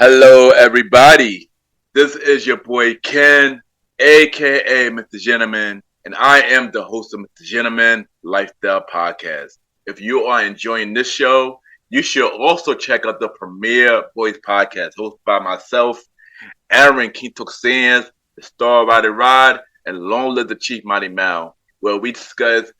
Hello, everybody. This is your boy Ken, aka Mr. Gentleman, and I am the host of Mr. Gentleman Lifestyle Podcast. If you are enjoying this show, you should also check out the Premier Voice Podcast, hosted by myself, Aaron Kintok Sands, the Star Rider Rod, and Long Live the Chief Mighty Mal, where we discuss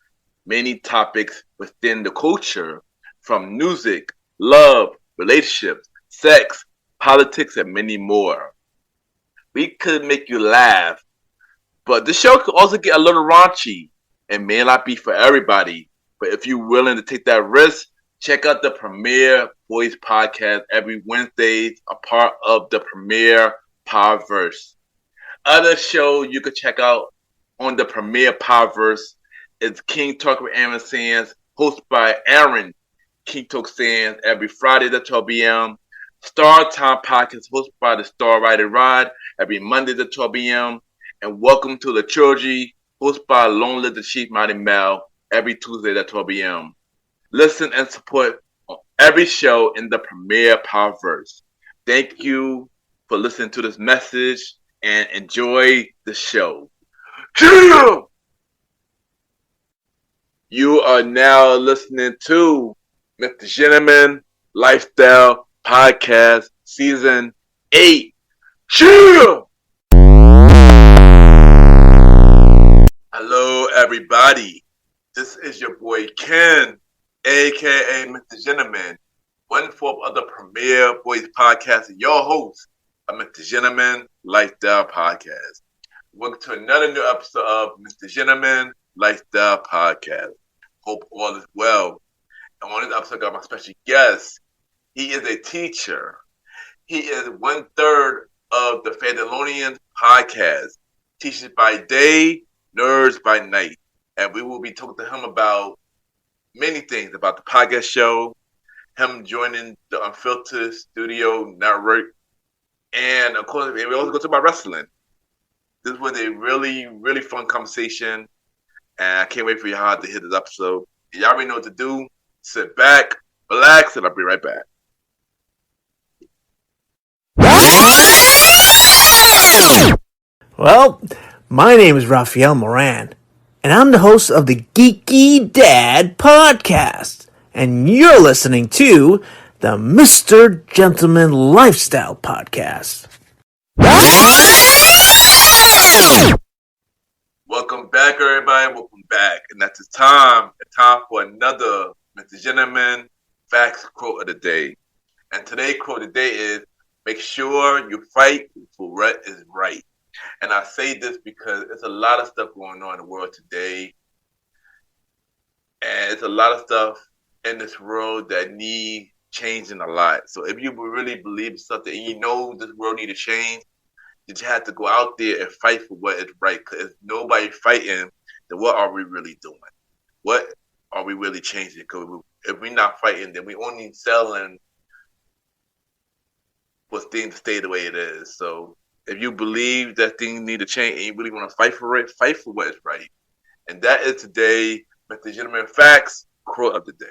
many topics within the culture, from music, love, relationships, sex, politics, and many more. We could make you laugh, but the show could also get a little raunchy and may not be for everybody. But if you're willing to take that risk, check out the Premier Voice Podcast every Wednesday, a part of the Premier Powerverse. Other shows you could check out on the Premier Powerverse is King Talk with Aaron Sands, hosted by Aaron King Talk Sands every Friday at 12 p.m. Star Time Podcast hosted by the Star Rider Rod every Monday at 12 p.m. And Welcome to the Trilogy hosted by Long Live the Chief Mighty Mal every Tuesday at 12 p.m. Listen and support on every show in the Premier Powerverse. Thank you for listening to this message and enjoy the show. You are now listening to Mr. Gentleman Lifestyle Podcast Season 8. Chill! Hello, everybody. This is your boy Ken, aka Mr. Gentleman, one-fourth of the Premier Voice Podcast, and your host of Mr. Gentleman Lifestyle Podcast. Welcome to another new episode of Mr. Gentleman Lifestyle Podcast. Hope all is well. And on this episode, I got my special guest. He is a teacher. He is 1/3 of the Fandalorians podcast. Teaches by day, nerds by night. And we will be talking to him about many things, about the podcast show, him joining the Unfiltered Studio Network, and of course, we also go to about wrestling. This was a really, really fun conversation, and I can't wait for y'all to hear this episode. Y'all already know what to do. Sit back, relax, and I'll be right back. Well, my name is Rafael Moran, and I'm the host of the Geeky Dad Podcast, and you're listening to the Mr. Gentleman Lifestyle Podcast. Welcome back, everybody. Welcome back. And that's the time for another Mr. Gentleman Facts Quote of the Day. And today's quote of the day is, make sure you fight for what is right. And I say this because there's a lot of stuff going on in the world today. And it's a lot of stuff in this world that need changing a lot. So if you really believe in something and you know this world need to change, you just have to go out there and fight for what is right. Because if nobody fighting, then what are we really doing? What are we really changing? Because if we're not fighting, then we only selling for things to stay the way it is. So if you believe that things need to change and you really want to fight for it, fight for what is right. And that is today, Mr. Gentleman Facts Quote of the Day.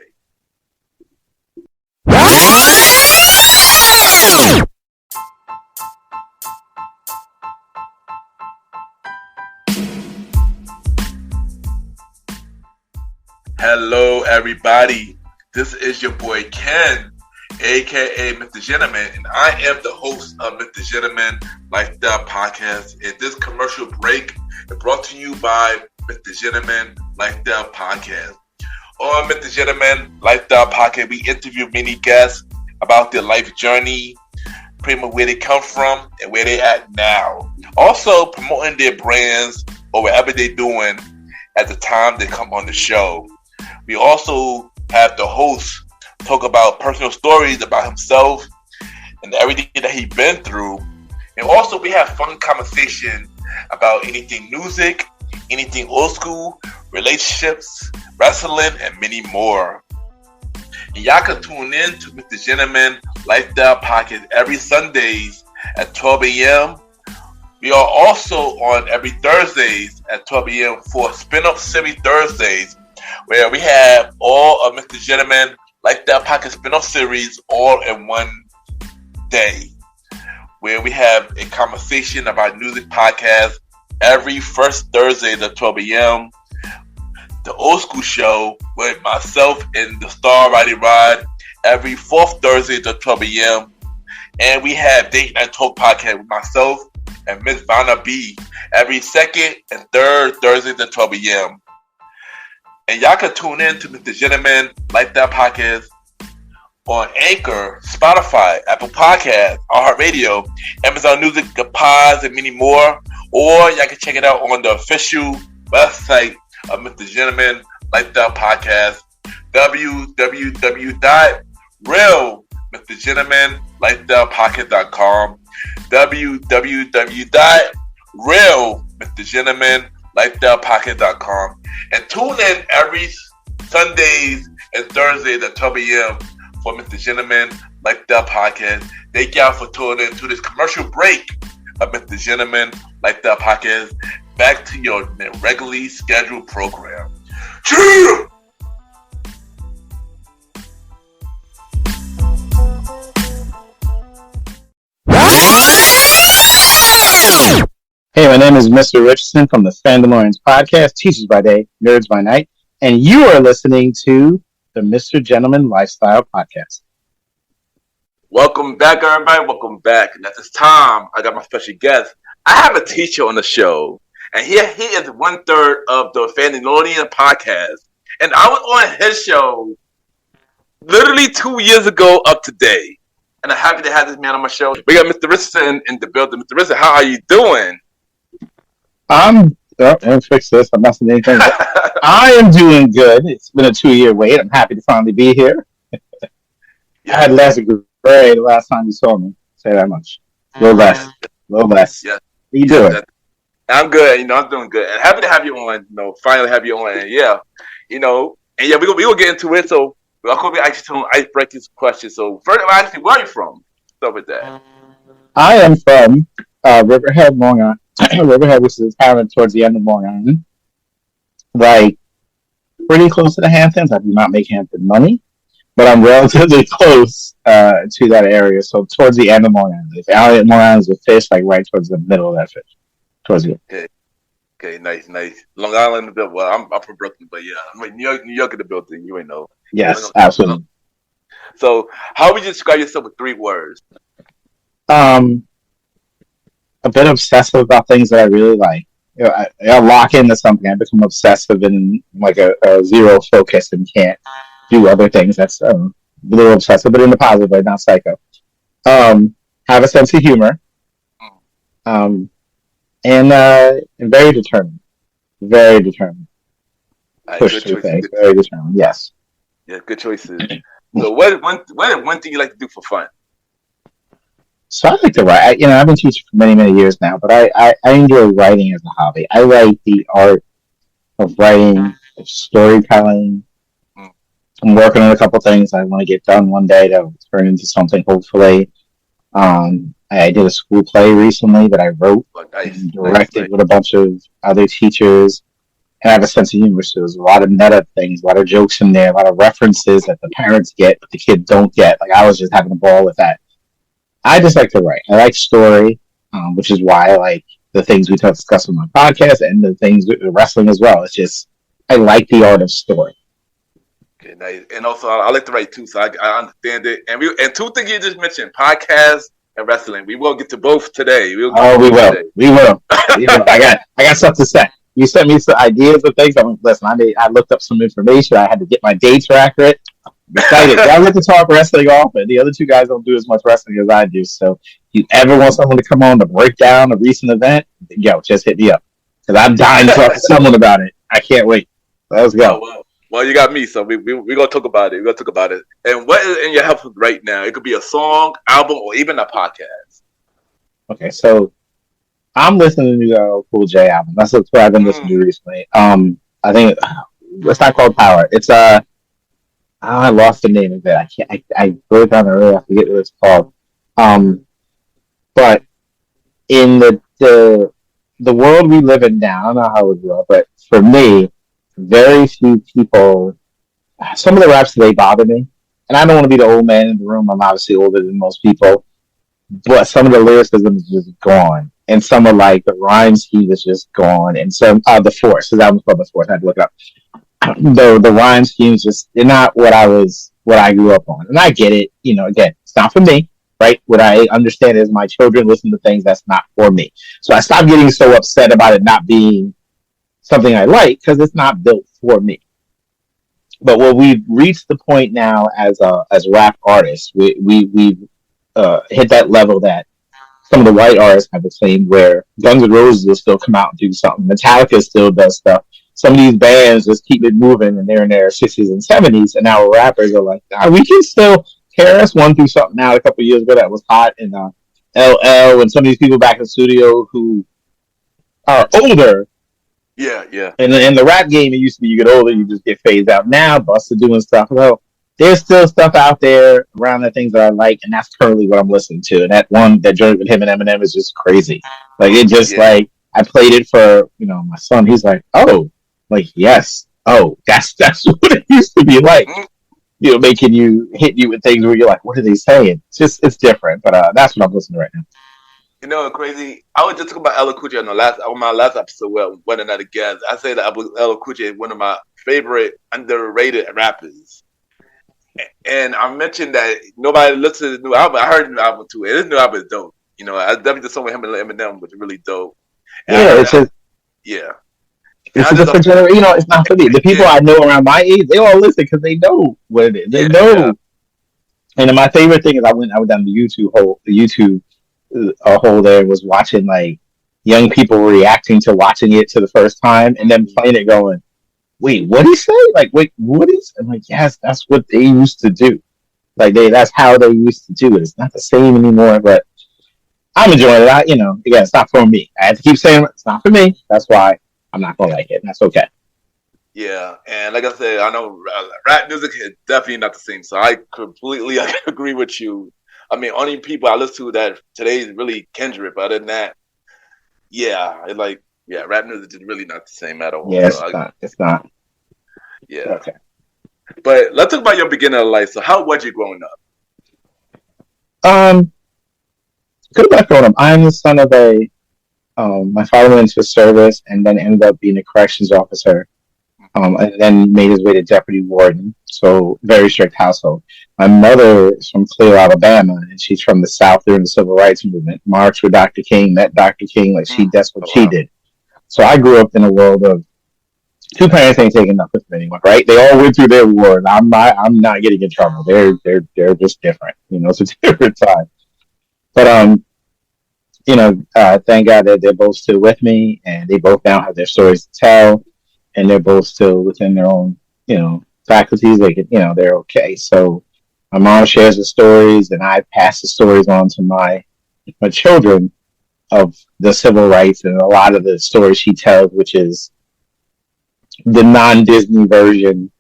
Hello, everybody. This is your boy Ken, aka Mr. Gentleman, and I am the host of Mr. Gentleman Lifestyle Podcast. And this commercial break is brought to you by Mr. Gentleman Lifestyle Podcast. On Mr. Gentleman Lifestyle Podcast, we interview many guests about their life journey, pretty much where they come from and where they're at now. Also promoting their brands or whatever they're doing at the time they come on the show. We also have the host talk about personal stories about himself and everything that he's been through. And also we have fun conversation about anything music, anything old school, relationships, wrestling, and many more. And y'all can tune in to Mr. Gentleman Lifestyle Podcast every Sundays at 12 a.m. We are also on every Thursdays at 12 a.m. for Spin-Up Series Thursdays, where we have all of Mr. Gentleman Lifestyle Podcast spin-off series all in one day. where we have a conversation about music podcast every first Thursday at 12 a.m. The Old School Show with myself and the star Roddy Rod every fourth Thursday at 12 a.m. And we have Date Night Talk podcast with myself and Miss Vanna B every second and third Thursday at 12 a.m. And y'all can tune in to Mr. Gentleman Like That podcast on Anchor, Spotify, Apple Podcasts, iHeartRadio, Amazon Music, The Pods, and many more. Or y'all can check it out on the official website of Mr. Gentleman Like That podcast, www.realmrgentlemanlikethatpodcast.com, www.realmrgentlemanlikethatpodcast.com, and tune in every Sundays and Thursdays at 12 a.m. for Mr. Gentleman Like That podcast. Thank y'all for tuning in to this commercial break of Mr. Gentleman Like That podcast. Back to your regularly scheduled program. Cheer! Hey, my name is Mr. Richardson from the Fandalorians podcast, Teachers by Day, Nerds by Night, and you are listening to the Mr. Gentleman Lifestyle Podcast. Welcome back, everybody. Welcome back. And at this time, I got my special guest. I have a teacher on the show, and he is 1/3 of the Fandalorians podcast. And I was on his show literally 2 years ago up to today. And I'm happy to have this man on my show. We got Mr. Richardson in the building. Mr. Richardson, how are you doing? Let's fix this. I'm messing anything up. I am doing good. It's been a 2-year wait. I'm happy to finally be here. Yeah. I had less grade the last time you saw me. Say that much. A little less. Yeah. How you doing? I'm good. I'm doing good. And happy to have you on. Finally have you on. And we're gonna get into it. So we're gonna be actually some icebreaking questions. So first, actually, where are you from? Start with that. I am from Riverhead, Long Island. Riverhead, which is a town towards the end of Long Island. Like, pretty close to the Hamptons. I do not make Hampton money, but I'm relatively close to that area. So towards the end of Long Island. If Long Island is a fish, like right towards the middle of that fish. Towards the end. Okay, nice. Long Island, well, I'm from Brooklyn, but yeah, I'm like New York in the building. You ain't know. Yes, absolutely. So, how would you describe yourself with 3 words? A bit obsessive about things that I really like. I lock into something. I become obsessive and like a zero focus and can't do other things. That's a little obsessive, but in a positive way, not psycho. Have a sense of humor. And very determined. Very determined. Push through things. Very determined. Yes. Yeah, good choices. So, what one thing you like to do for fun? So I like to write. I've been teaching for many, many years now, but I enjoy writing as a hobby. I like the art of writing, of storytelling. I'm working on a couple things I want to get done one day to turn into something, hopefully. I did a school play recently that I wrote and directed with a bunch of other teachers. And I have a sense of humor, so there's a lot of meta things, a lot of jokes in there, a lot of references that the parents get, but the kids don't get. Like, I was just having a ball with that. I just like to write. I like story, which is why I like the things we discuss on my podcast and the things with wrestling as well. It's just, I like the art of story. Okay, nice. And also, I like to write too, so I understand it. And 2 things you just mentioned, podcast and wrestling. We will get to both today. We will. We will. I got stuff to say. You sent me some ideas of things. I looked up some information. I had to get my dates accurate. Excited. I like to talk wrestling often. The other 2 guys don't do as much wrestling as I do. So if you ever want someone to come on to break down a recent event, just hit me up. Because I'm dying to talk to someone about it. I can't wait. Let's go. Well, you got me, so we're going to talk about it. We're going to talk about it. And what is in your head right now? It could be a song, album, or even a podcast. Okay, so I'm listening to the Cool J album. That's what I've been listening to recently. I think it's not called Power. It's I lost the name of it. I wrote it down earlier. I forget what it's called. But in the world we live in now, I don't know how it would go, but for me, very few people. Some of the raps today bother me, and I don't want to be the old man in the room. I'm obviously older than most people, but some of the lyricism is just gone, and some of like the rhyme scheme is just gone, and some the Force, because that was called the Force. I had to look it up. The rhyme schemes just they're not what I grew up on, and I get it. You know, again, it's not for me, right? What I understand is my children listen to things that's not for me, so I stopped getting so upset about it not being something I like because it's not built for me. But what we've reached the point now as rap artists, we've hit that level that some of the white artists have claimed where Guns N' Roses will still come out and do something. Metallica still does stuff. Some of these bands just keep it moving and they're in their 60s and 70s, and now rappers are like, nah, we can still. KRS-One threw something out a couple of years ago that was hot, and LL and some of these people back in the studio who are older. Yeah, yeah. And in the rap game, it used to be you get older, you just get phased out. Now, Busta doing stuff. Well, there's still stuff out there around the things that I like, and that's currently what I'm listening to. And that joint with him and Eminem is just crazy. Like it just like I played it for my son. He's like, oh, like yes, oh, that's what it used to be like. Making you hit you with things where you're like, what are they saying? It's different, but that's what I'm listening to right now. You know, crazy. I was just talking about LL Cool J on my last episode. Well, one of the guests, I say that LL Cool J is one of my favorite underrated rappers. And I mentioned that nobody looks at his new album. I heard his new album too, and his new album is dope. You know, I definitely just saw him and Eminem was really dope. And it's a different generation. It's not for me. The people I know around my age, they all listen because they know what it is. They know. Yeah. And then my favorite thing is I went down the YouTube hole there, was watching like young people reacting to watching it to the first time and then playing it going, wait, what'd he say? Like, wait, what is? I'm like, yes, that's what they used to do. Like that's how they used to do it. It's not the same anymore, but I'm enjoying it. Again, it's not for me. I have to keep saying it's not for me. That's why I'm not gonna like it, and that's okay. Yeah, and like I said, I know rap music is definitely not the same. So I completely agree with you. I mean, only people I listen to that today is really Kendrick. But other than that, rap music is really not the same at all. Yeah, it's not. Yeah. Okay. But let's talk about your beginning of life. So how was you growing up? Good about growing up. I'm the son of my father went into service and then ended up being a corrections officer. And then made his way to deputy warden. So very strict household. My mother is from Clear, Alabama, and she's from the South during the Civil Rights Movement. Marched with Dr. King, met Dr. King, that's what she did. So I grew up in a world of two parents ain't taking nothing from anyone, right? They all went through their war, and I'm not getting in trouble. They're just different. It's a different time. But thank God that they're both still with me, and they both now have their stories to tell. And they're both still within their own, faculties. They can, they're okay. So my mom shares the stories, and I pass the stories on to my children of the civil rights and a lot of the stories she tells, which is the non-Disney version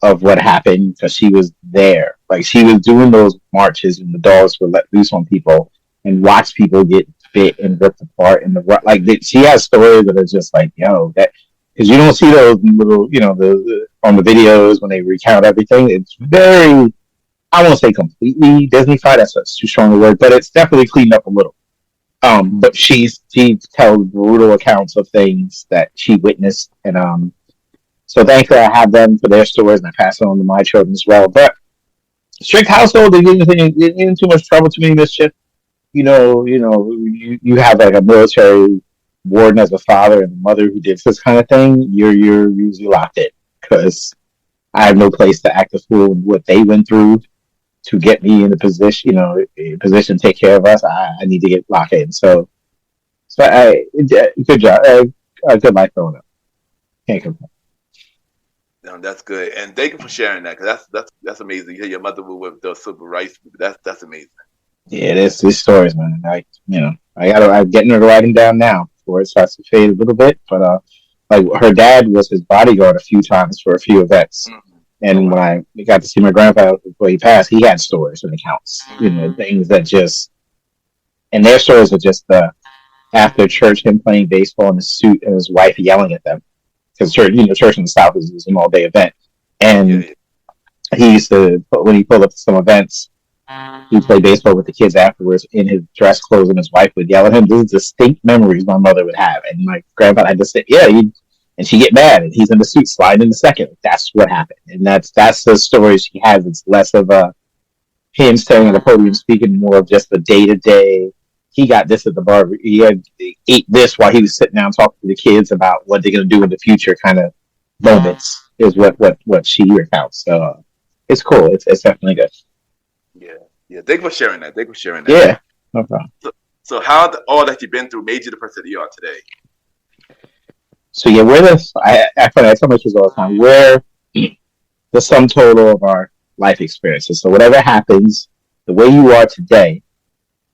of what happened because she was there. Like she was doing those marches and the dogs were let loose on people and watched people get bit and ripped apart. And she has stories that are just like, that. Because you don't see those little, on the videos when they recount everything. It's very, I won't say completely Disney-fied, that's too strong a word, but it's definitely cleaned up a little. But she tells brutal accounts of things that she witnessed. And so thankfully I have them for their stories and I pass it on to my children as well. But strict household, they didn't get in too much trouble, too many mischief. You have like a military warden as a father and a mother who did this kind of thing, you're usually locked in because I have no place to act a fool in what they went through to get me in the position, to take care of us. I need to get locked in. So good job, a good life growing up. Can't complain. No, that's good, and thank you for sharing that because that's amazing. You hear your mother with the civil rights. That's amazing. Yeah, these stories, man. I'm getting her to write them down now before it starts to fade a little bit. But like her dad was his bodyguard a few times for a few events. Mm-hmm. And when I got to see my grandpa before he passed, he had stories and accounts, things that just, and their stories are just after church, him playing baseball in a suit and his wife yelling at them because church in the South is an all day event. And he used to, when he pulled up to some events, He played baseball with the kids afterwards in his dress clothes, and his wife would yell at him. These are distinct memories my mother would have. And my grandpa, I just said, yeah, and she get mad, and he's in the suit sliding in the second. That's what happened, and that's the story she has. It's less of a him standing at the podium speaking, more of just the day to day. He got this at the bar. He ate this while he was sitting down talking to the kids about what they're going to do in the future. Kind of moments is what she recounts. So it's cool. It's definitely good. Yeah. Thank you for sharing that. Yeah, no problem. So how all that you've been through made you the person that you are today? So yeah, I tell my kids all the time, we're the sum total of our life experiences. So whatever happens, the way you are today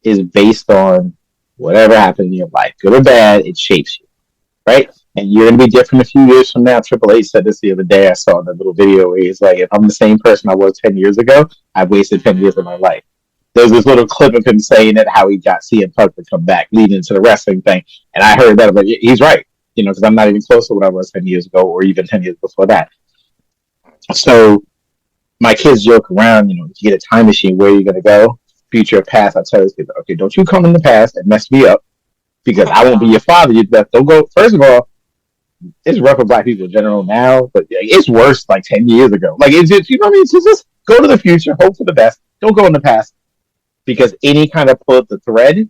is based on whatever happened in your life, good or bad. It shapes you, right? And you're going to be different a few years from now. Triple H said this the other day. I saw the little video where he's like, if I'm the same person I was 10 years ago, I've wasted 10 years of my life. There's this little clip of him saying it, how he got CM Punk to come back, leading into the wrestling thing. And I heard that, but he's right, because I'm not even close to what I was 10 years ago or even 10 years before that. So my kids joke around, if you get a time machine, where are you going to go? Future or past? I tell these kids, okay, don't you come in the past and mess me up, because I won't be your father. Don't go. First of all, it's rough for black people in general now, but it's worse like 10 years ago. Like, it's just, So just go to the future, hope for the best. Don't go in the past, because any kind of pull at the thread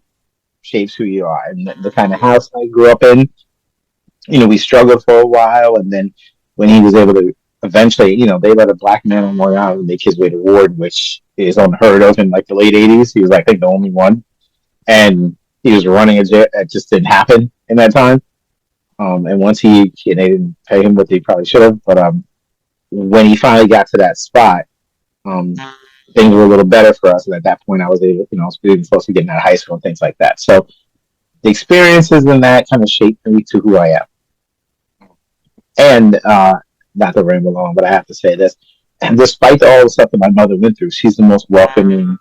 shapes who you are. And the kind of house I grew up in, we struggled for a while, and then when he was able to eventually, they let a black man on Long Island make his way to Ward, which is unheard of in like the late 80s. He was like, I think, the only one. And he was running a jet. That just didn't happen in that time. And once they didn't pay him what they probably should have. But when he finally got to that spot, things were a little better for us. And at that point, I was able, I was really supposed to get out of high school and things like that. So the experiences in that kind of shaped me to who I am. And not to ramble on, but I have to say this. And despite all the stuff that my mother went through, she's the most welcoming,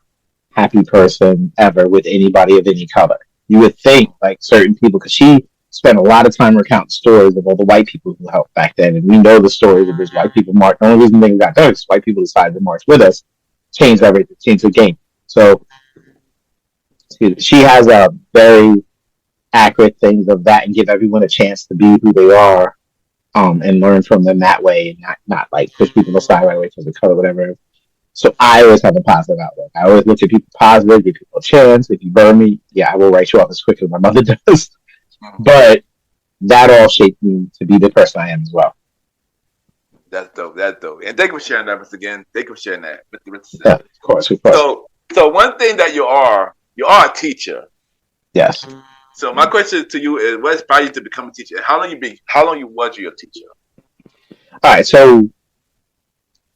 happy person ever with anybody of any color. You would think, like, certain people, because she spent a lot of time recounting stories of all the white people who helped back then. And we know the stories of those white people march. The only reason they got done is white people decided to march with us, changed everything, changed the game. So she has a very accurate things of that and give everyone a chance to be who they are. And learn from them that way, and not like push people aside right away because of color, whatever. So I always have a positive outlook. I always look at people positive, give people a chance. If you burn me, I will write you off as quick as my mother does. But that all shaped me to be the person I am as well. That's dope. And thank you for sharing that once again. Thank you for sharing that. Yeah, of course. So one thing that you are a teacher. Yes. So my question to you is, what inspired you to become a teacher? And how long was you a teacher? All right, so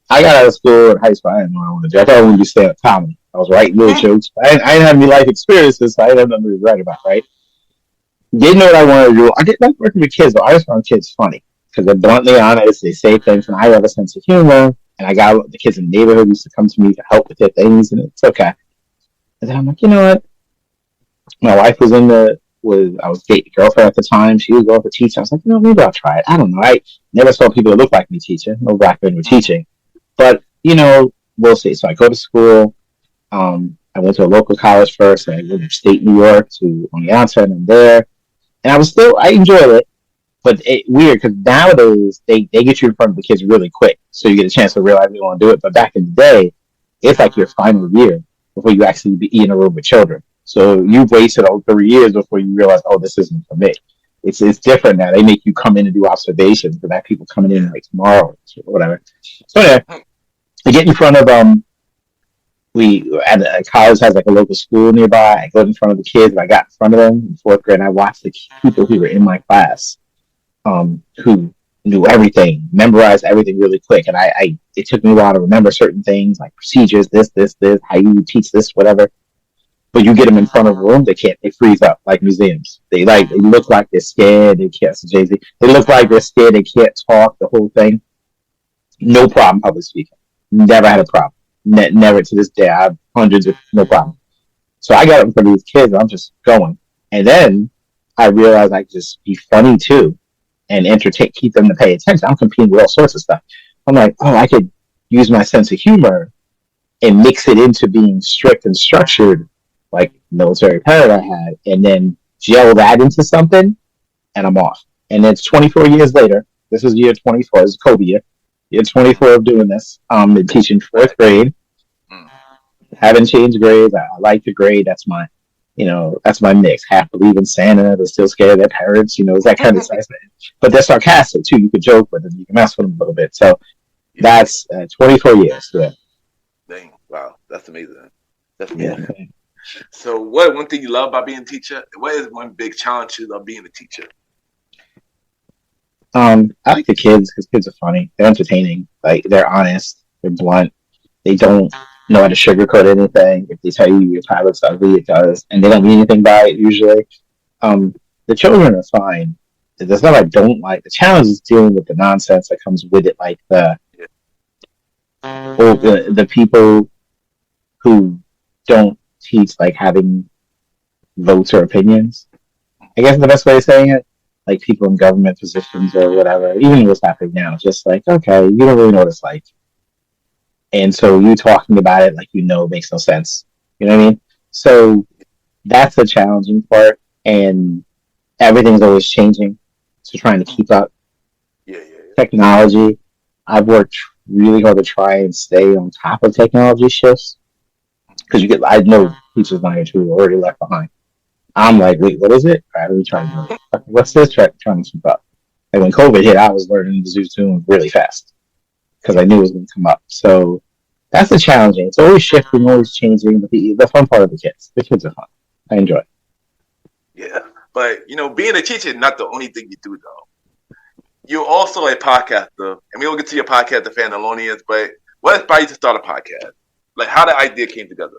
I got out of school in high school. I didn't know what I wanted to do. I thought I wanted to be stand-up comedy. I was writing little jokes. I didn't have any life experiences, so I didn't have nothing to write about, right? Didn't know what I wanted to do. I didn't like working with kids, though. I just found kids funny because they're bluntly honest. They say things, and I have a sense of humor. And I got the kids in the neighborhood used to come to me to help with their things, and it's okay. And then I'm like, you know what? My wife was I was dating a girlfriend at the time. She was going for teaching. I was like, maybe I'll try it. I don't know. I never saw people that look like me teaching. No black men were teaching. But, we'll see. So I go to school. I went to a local college first. I went to upstate New York to Oneonta, and I'm there. And I enjoyed it. But it's weird because nowadays they get you in front of the kids really quick. So you get a chance to realize you want to do it. But back in the day, it's like your final year before you actually be in a room with children. So you've wasted all 3 years before you realize, this isn't for me. It's different now. They make you come in and do observations, but that people coming in like tomorrow or whatever. So anyway, I get in front of college has like a local school nearby. I go in front of the kids, and I got in front of them in fourth grade. And I watched the people who were in my class, who knew everything, memorized everything really quick, and it took me a while to remember certain things like procedures, this, how you teach this, whatever. But you get them in front of a room, they freeze up like museums. They look like they're scared. They can't, Jay-Z. They look like they're scared. They can't talk, the whole thing. No problem public speaking. Never had a problem. Never to this day. I have hundreds of, no problem. So I got up in front of these kids, and I'm just going. And then I realized I could just be funny too and keep them to pay attention. I'm competing with all sorts of stuff. I'm like, I could use my sense of humor and mix it into being strict and structured, like military parrot I had, and then gel that into something, and I'm off. And it's 24 years later. This is year 24. This is Kobe year 24 of doing this. Been teaching fourth grade. Haven't changed grades. I like the grade. That's my, that's my mix. Half believe in Santa. They're still scared of their parents. It's that kind of stuff. But they're sarcastic too. You could joke with them. You can mess with them a little bit. So that's 24 years. Yeah. Dang. Wow. That's amazing. That's amazing. Yeah. So what one thing you love about being a teacher? What is one big challenge of being a teacher? I like the kids because kids are funny. They're entertaining. Like, they're honest. They're blunt. They don't know how to sugarcoat anything. If they tell you your pilot's ugly, it does. And they don't mean anything by it usually. The children are fine. The stuff I don't like, the challenge is dealing with the nonsense that comes with it, like the people who don't teach, like, having votes or opinions. I guess the best way of saying it, like people in government positions or whatever, even what's happening now, just like, okay, you don't really know what it's like. And so you talking about it like makes no sense. You know what I mean? So that's the challenging part, and everything's always changing. So trying to keep up. Yeah. Technology. I've worked really hard to try and stay on top of technology shifts. Because I know teachers my age who are already left behind. I'm like, wait, what is it? All right, let me try to do it. What's this? Trying to keep up. Like when COVID hit, I was learning to Zoom really fast because I knew it was going to come up. So that's the challenging. It's always shifting, always changing. But the fun part of the kids are fun. I enjoy it. Yeah, but being a teacher is not the only thing you do, though. You're also a podcaster, and we'll get to your podcast, the Fandalorians. But what inspired you to start a podcast? Like, how the idea came together?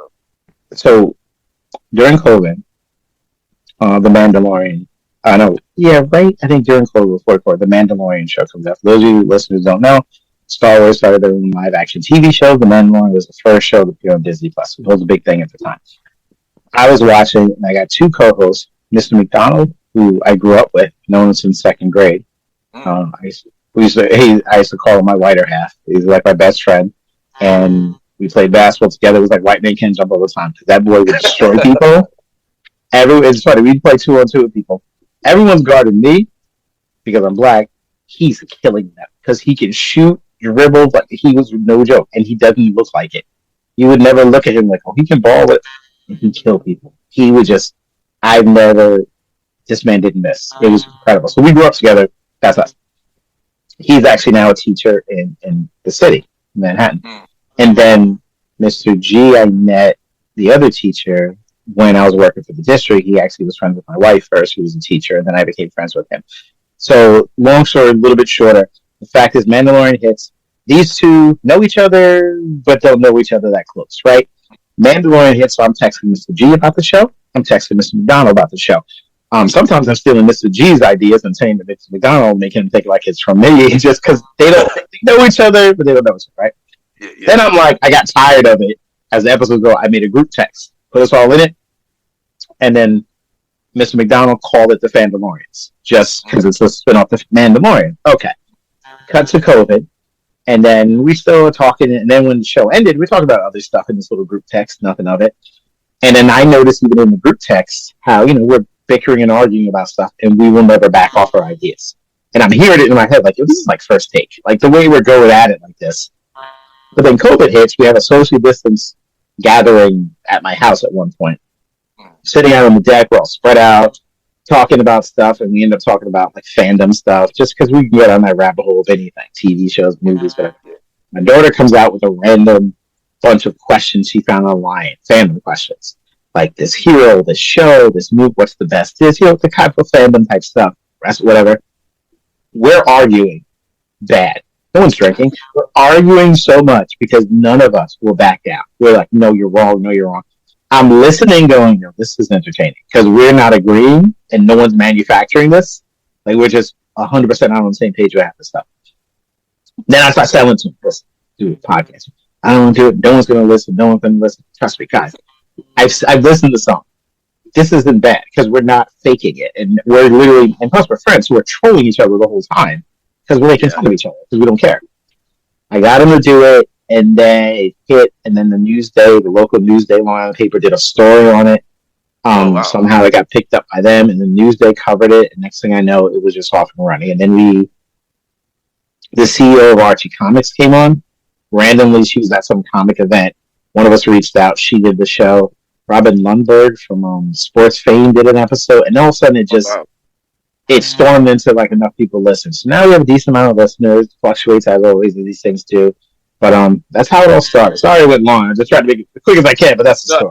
So during COVID. The Mandalorian. I think during COVID before the Mandalorian show comes out. For those of you listeners who don't know, Star Wars started their own live action TV show. The Mandalorian was the first show to appear on Disney Plus. It was a big thing at the time. I was watching, and I got two co-hosts, Mr. McDonald, who I grew up with, known him since second grade. I used to call him my whiter half. He's like my best friend, and we played basketball together. It was like white man can't jump all the time because that boy would destroy people. It's funny. We'd play 2-on-2 with people. Everyone's guarding me because I'm black. He's killing them because he can shoot, dribble, like he was no joke, and he doesn't look like it. You would never look at him like, oh, he can ball it, and he kill people. He would just. This man didn't miss. It was incredible. So we grew up together. That's us. He's actually now a teacher in the city, Manhattan. And then Mr. G, I met the other teacher. When I was working for the district, he actually was friends with my wife first, who was a teacher, and then I became friends with him. So, long story, a little bit shorter. The fact is, Mandalorian hits. These two know each other, but don't know each other that close, right? Mandalorian hits, so I'm texting Mr. G about the show. I'm texting Mr. McDonald about the show. Sometimes I'm stealing Mr. G's ideas and saying to Mr. McDonald, making him think like it's from me, just because they know each other, but they don't know each other, right? Yeah. Then I'm like, I got tired of it. As the episodes go, I made a group text. Put us all in it, and then Mr. McDonald called it the Fandalorians, just because it's a spin-off the Mandalorian. Okay. Cut to COVID, and then we still were talking, and then when the show ended, we talked about other stuff in this little group text, nothing of it. And then I noticed even in the group text how, we're bickering and arguing about stuff, and we will never back off our ideas. And I'm hearing it in my head, like, this is like first take. Like, the way we're going at it like this. But then COVID hits, we have a social distance gathering at my house at one point. Sitting out on the deck, we're all spread out, talking about stuff, and we end up talking about like fandom stuff, just because we can get on that rabbit hole of anything, TV shows, movies, whatever. My daughter comes out with a random bunch of questions she found online, fandom questions, like this hero, this show, this movie, what's the best this, the type of fandom type stuff, whatever. We're arguing bad. No one's drinking. We're arguing so much because none of us will back down. We're like, no, you're wrong. No, you're wrong. I'm listening going, no, this is entertaining because we're not agreeing and no one's manufacturing this. Like, we're just 100% on the same page with half the stuff. Then I start telling them, let's do a podcast. I don't want to do it. No one's going to listen. No one's going to listen. Trust me, guys. I've listened to some. This isn't bad because we're not faking it. And we're literally, and plus we're friends, so we're trolling each other the whole time because we're making fun of each other because we don't care. I got him to do it, and then it hit, and then the local Newsday Long Island paper did a story on it. Somehow it got picked up by them, and the Newsday covered it. And next thing I know, it was just off and running. And then the CEO of Archie Comics came on. Randomly, she was at some comic event. One of us reached out. She did the show. Robin Lundberg from Sports Fame did an episode, and all of a sudden it stormed into like enough people listen. So now we have a decent amount of listeners. It fluctuates as always, as these things do. But that's how it all started. Sorry it went long. I just tried to make it as quick as I can, but that's the story.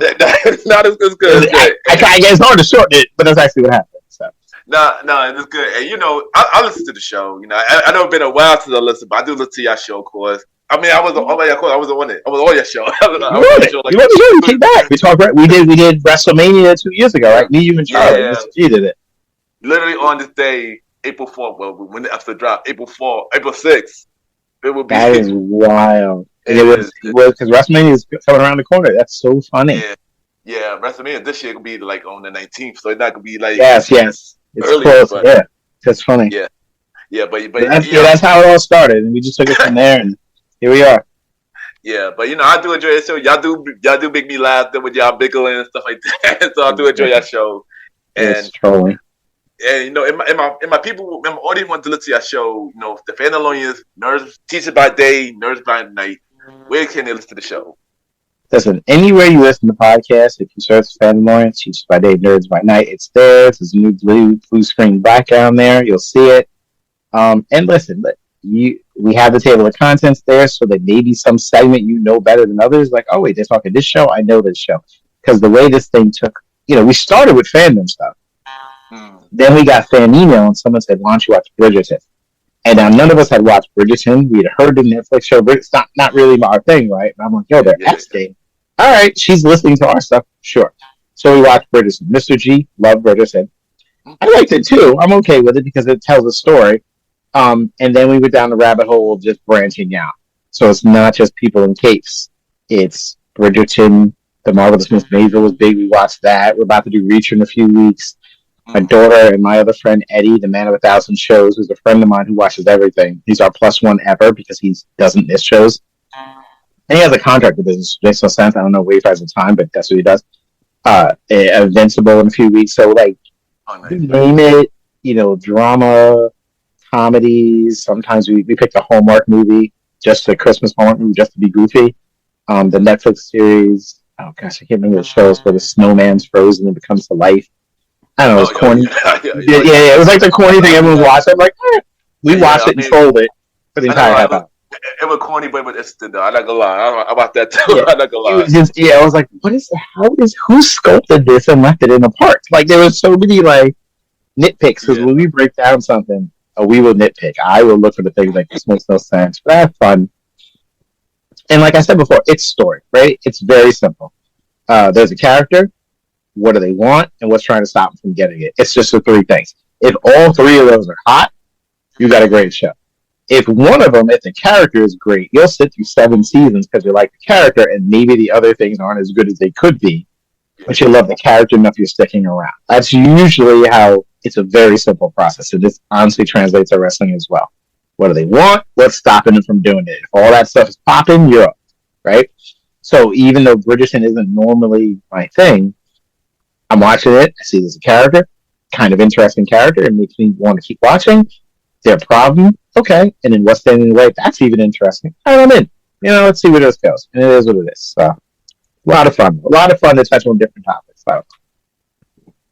It's not as good. I try. It's hard to shorten it, but that's actually what happened. So. No, it's good. And I listen to the show. I know it's been a while since I listened, but I do listen to your show, of course. I mean, I was on your show. You on the show. You came back. We talked. We did WrestleMania 2 years ago, right? Me, you, and Charlie. Yeah. Mr. G did it. Literally on this day, April 4th. Well, when the episode dropped, April 6th. It will be. That is wild. And it was because WrestleMania is coming around the corner. That's so funny. Yeah. WrestleMania this year will be like on the 19th, so it's not gonna be like yes. It's early, close. But, yeah, that's funny. Yeah, but that's how it all started, and we just took it from there, and here we are. Yeah, but I do enjoy it. So y'all do make me laugh with y'all bickering and stuff like that. So I do enjoy your show. It's trolling. And in my people, my audience want to listen to your show. The Fandalorians, Nerds Teachers by Day, Nerds by Night. Where can they listen to the show? Listen, anywhere you listen to podcasts, if you search Fandalorians, Teachers by Day, Nerds by Night, it's there. There's a new blue screen background there. You'll see it. And listen, we have the table of contents there, so that maybe some segment better than others. Like, oh wait, they're talking this show. I know this show because the way this thing took. We started with fandom stuff. Then we got fan email, and someone said, "Why don't you watch Bridgerton?" And now none of us had watched Bridgerton. We had heard the Netflix show, but it's not really our thing, right? And I'm like, yo, they're X-Day. All right, she's listening to our stuff. Sure. So we watched Bridgerton. Mr. G loved Bridgerton. I liked it too. I'm okay with it because it tells a story. And then we went down the rabbit hole of just branching out. So it's not just people in capes. It's Bridgerton. The Marvelous Miss Maisel was big. We watched that. We're about to do Reacher in a few weeks. My daughter and my other friend, Eddie, the man of 1,000 shows, who's a friend of mine who watches everything. He's our +1 ever because he doesn't miss shows. And he has a contract with business. It makes no sense. I don't know where he finds the time, but that's what he does. Invincible in a few weeks. So, name it, drama, comedies. Sometimes we picked a Hallmark movie, just a Christmas Hallmark movie, just to be goofy. The Netflix series. Oh, gosh, I can't remember the shows where the snowman's frozen and becomes to life. I don't know, it was corny. Yeah, it was like the corny thing everyone was watching. I'm like, we watched it and trolled it for the entire half hour. It was corny, but it's though. I'm not gonna lie. I'm about that too. I'm not gonna lie. I was like, what is that? Who sculpted this and left it in a park? Like, there was so many nitpicks because when we break down something, we will nitpick. I will look for the things like this makes no sense, but I have fun. And like I said before, it's story, right? It's very simple. There's a character. What do they want, and what's trying to stop them from getting it? It's just the three things. If all three of those are hot, you got a great show. If one of them, if the character is great, you'll sit through 7 seasons because you like the character, and maybe the other things aren't as good as they could be, but you love the character enough you're sticking around. That's usually how it's a very simple process, and this honestly translates to wrestling as well. What do they want? What's stopping them from doing it? If all that stuff is popping, you're up, right? So even though Bridgerton isn't normally my thing, I'm watching it. I see there's a character, kind of interesting character. It makes me want to keep watching. Their problem, okay. And then what's standing in the way? That's even interesting. All right, I'm in. Let's see where this goes. And it is what it is. So, a lot of fun. A lot of fun to touch on different topics. So.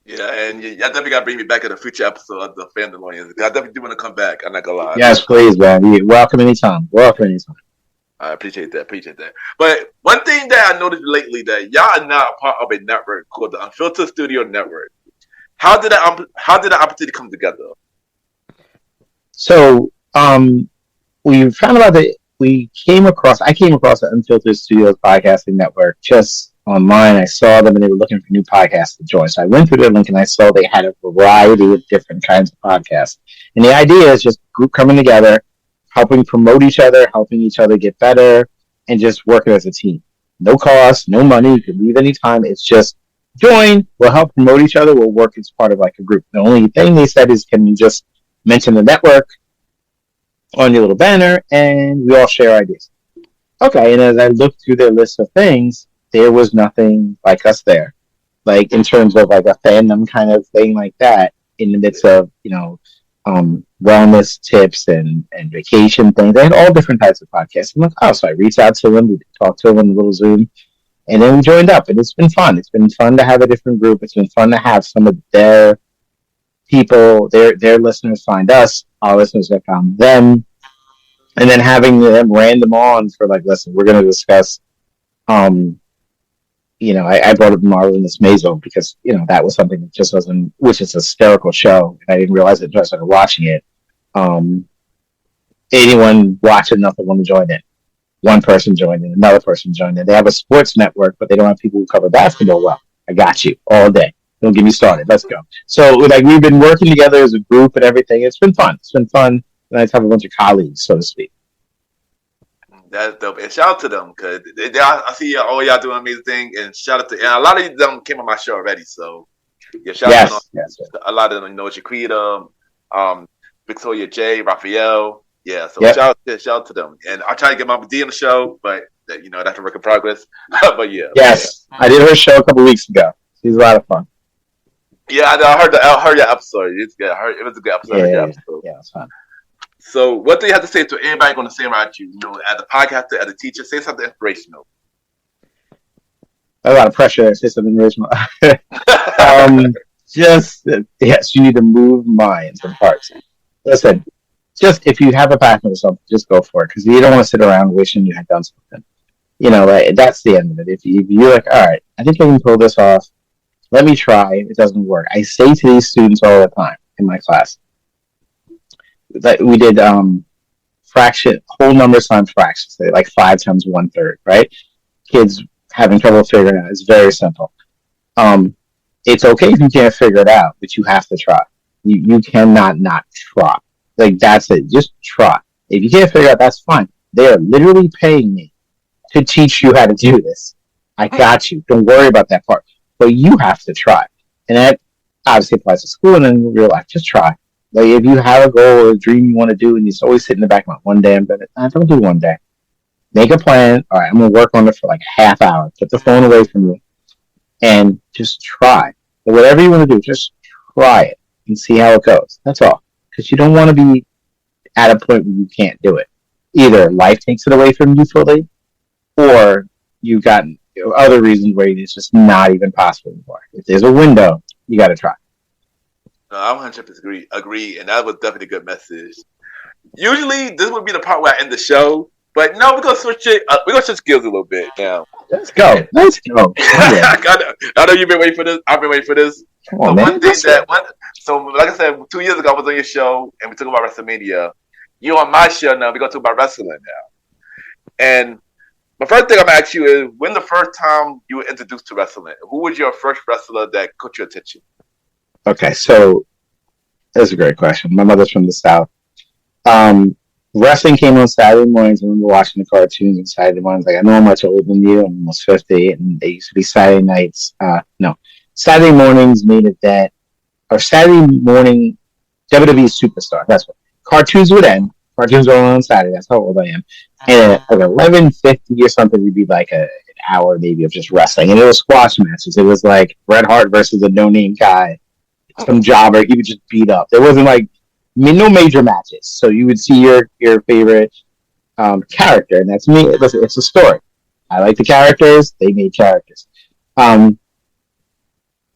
Yeah, and you definitely got to bring me back in a future episode of the Fandalorians. I definitely do want to come back. I'm not going to lie. Yes, please, man. You're welcome anytime. I appreciate that. But one thing that I noticed lately that y'all are not a part of a network called the Unfiltered Studio Network. How did that opportunity come together? So, we found out that I came across the Unfiltered Studios podcasting network just online. I saw them and they were looking for new podcasts to join. So I went through their link and I saw they had a variety of different kinds of podcasts. And the idea is just a group coming together, helping promote each other, helping each other get better, and just working as a team. No cost, no money. You can leave anytime. It's just join. We'll help promote each other. We'll work as part of a group. The only thing they said is, can you just mention the network on your little banner, and we all share ideas. Okay, and as I looked through their list of things, there was nothing like us there. Like in terms of like a fandom kind of thing like that, in the midst of, wellness tips and vacation things. They had all different types of podcasts. I'm like, oh, so I reached out to them, we talked to them on a little Zoom, and then we joined up, and it's been fun. It's been fun to have a different group. It's been fun to have some of their people, their listeners find us, our listeners have found them, and then having them random on for like, listen, we're going to discuss. I brought up Marvel and Miss Maisel because that was something that just wasn't, which is a hysterical show, and I didn't realize it until I started watching it. Anyone watch enough of them to join in. One person joined in, another person joined in. They have a sports network, but they don't have people who cover basketball well. I got you all day. Don't get me started. Let's go. So, like, we've been working together as a group and everything. It's been fun. It's been fun. And I have a bunch of colleagues, so to speak. That's dope. And shout out to them because I see all y'all doing amazing thing. And shout out to, and a lot of them came on my show already. So yeah, shout out to them. Yes. A lot of them, Chiquita, Victoria J, Raphael. Yeah, so shout out to them. And I'll try to get Mama D on the show, but that's a work in progress. But yeah. Yes, I did her show a couple weeks ago. She's a lot of fun. Yeah, I heard your episode. It's good. It was a good episode. Yeah, it was fun. So, what do you have to say to anybody going to say around you? As a podcaster, as a teacher, say something inspirational. A lot of pressure to say something inspirational. Yes, you need to move minds and hearts. Listen, just if you have a passion for something, just go for it because you don't want to sit around wishing you had done something. That's the end of it. If you're like, all right, I think I can pull this off. Let me try. If it doesn't work, I say to these students all the time in my class that we did fraction, whole numbers times fractions, like 5 times 1/3, right? Kids having trouble figuring it out. It's very simple. It's okay if you can't figure it out, but you have to try. You cannot not try. Like, that's it. Just try. If you can't figure it out, that's fine. They are literally paying me to teach you how to do this. I got you. Don't worry about that part. But you have to try. And that obviously applies to school and in real life. Just try. Like, if you have a goal or a dream you want to do and it's always sitting in the back of my mind, one day I'm going to, don't do one day. Make a plan. All right, I'm going to work on it for like a half hour. Put the phone away from you and just try. But whatever you want to do, just try it and see how it goes. That's all. Because you don't want to be at a point where you can't do it. Either life takes it away from you fully, or you've got other reasons where it's just not even possible anymore. If there's a window, you got to try. I 100% agree, and that was definitely a good message. Usually, this would be the part where I end the show, but no, we're gonna switch it. We're gonna switch gears a little bit now. Let's go. I know you've been waiting for this. I've been waiting for this. On, like I said, 2 years ago I was on your show, and we talked about WrestleMania. You're on my show now. We're gonna talk about wrestling now. And my first thing I'm gonna ask you is, when the first time you were introduced to wrestling, who was your first wrestler that caught your attention? Okay, so that's a great question. My mother's from the South. Wrestling came on Saturday mornings. I remember watching the cartoons on Saturday mornings. Like, I know I'm much older than you. I'm almost 50, and they used to be Saturday nights. Saturday mornings main event, or Saturday morning WWE Superstar. That's what cartoons would end. Cartoons were on Saturday. That's how old I am. And at like 11:50 or something, it'd be like an hour maybe of just wrestling, and it was squash matches. It was like Bret Hart versus a no-name guy. Some jobber, he would just beat up. There wasn't no major matches. So you would see your favorite character, and that's me. Listen, it's a story. I like the characters. They made characters.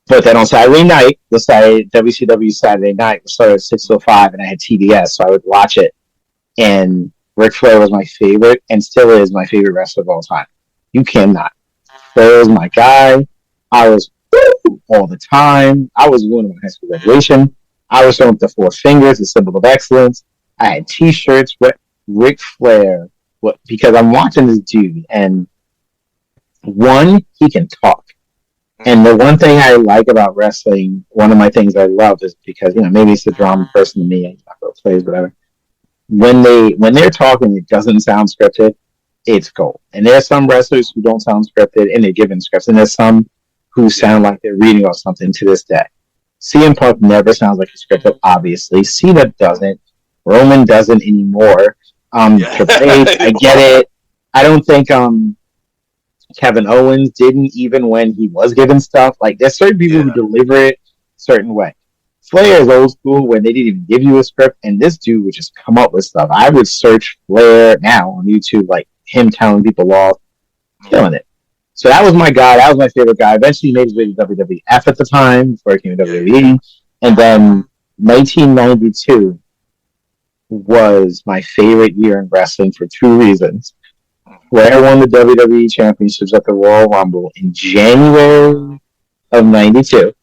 But then on Saturday night, WCW Saturday night was started at 6:05, and I had TBS, so I would watch it. And Ric Flair was my favorite, and still is my favorite wrestler of all time. You cannot. Flair was my guy. I was all the time. I was winning my high school graduation. I was showing up the 4 fingers, the symbol of excellence. I had T-shirts with Ric Flair because I'm watching this dude, and one, he can talk. And the one thing I like about wrestling, one of my things I love is because, maybe it's the drama person to me, plays, whatever. When they're talking, it doesn't sound scripted. It's gold. And there are some wrestlers who don't sound scripted, and they're given scripts. And there's some who sound like they're reading off something to this day. CM Punk never sounds like a script, obviously. Cena doesn't. Roman doesn't anymore. Triple H, I get it. I don't think Kevin Owens didn't, even when he was given stuff. Like, there's certain people who deliver it a certain way. Flair is old school when they didn't even give you a script, and this dude would just come up with stuff. I would search Flair now on YouTube, like him telling people off, killing it. So that was my guy. That was my favorite guy. Eventually, he made his way to WWF at the time before he came to WWE, and then 1992 was my favorite year in wrestling for two reasons. Flair won the WWE Championships at the Royal Rumble in January of '92.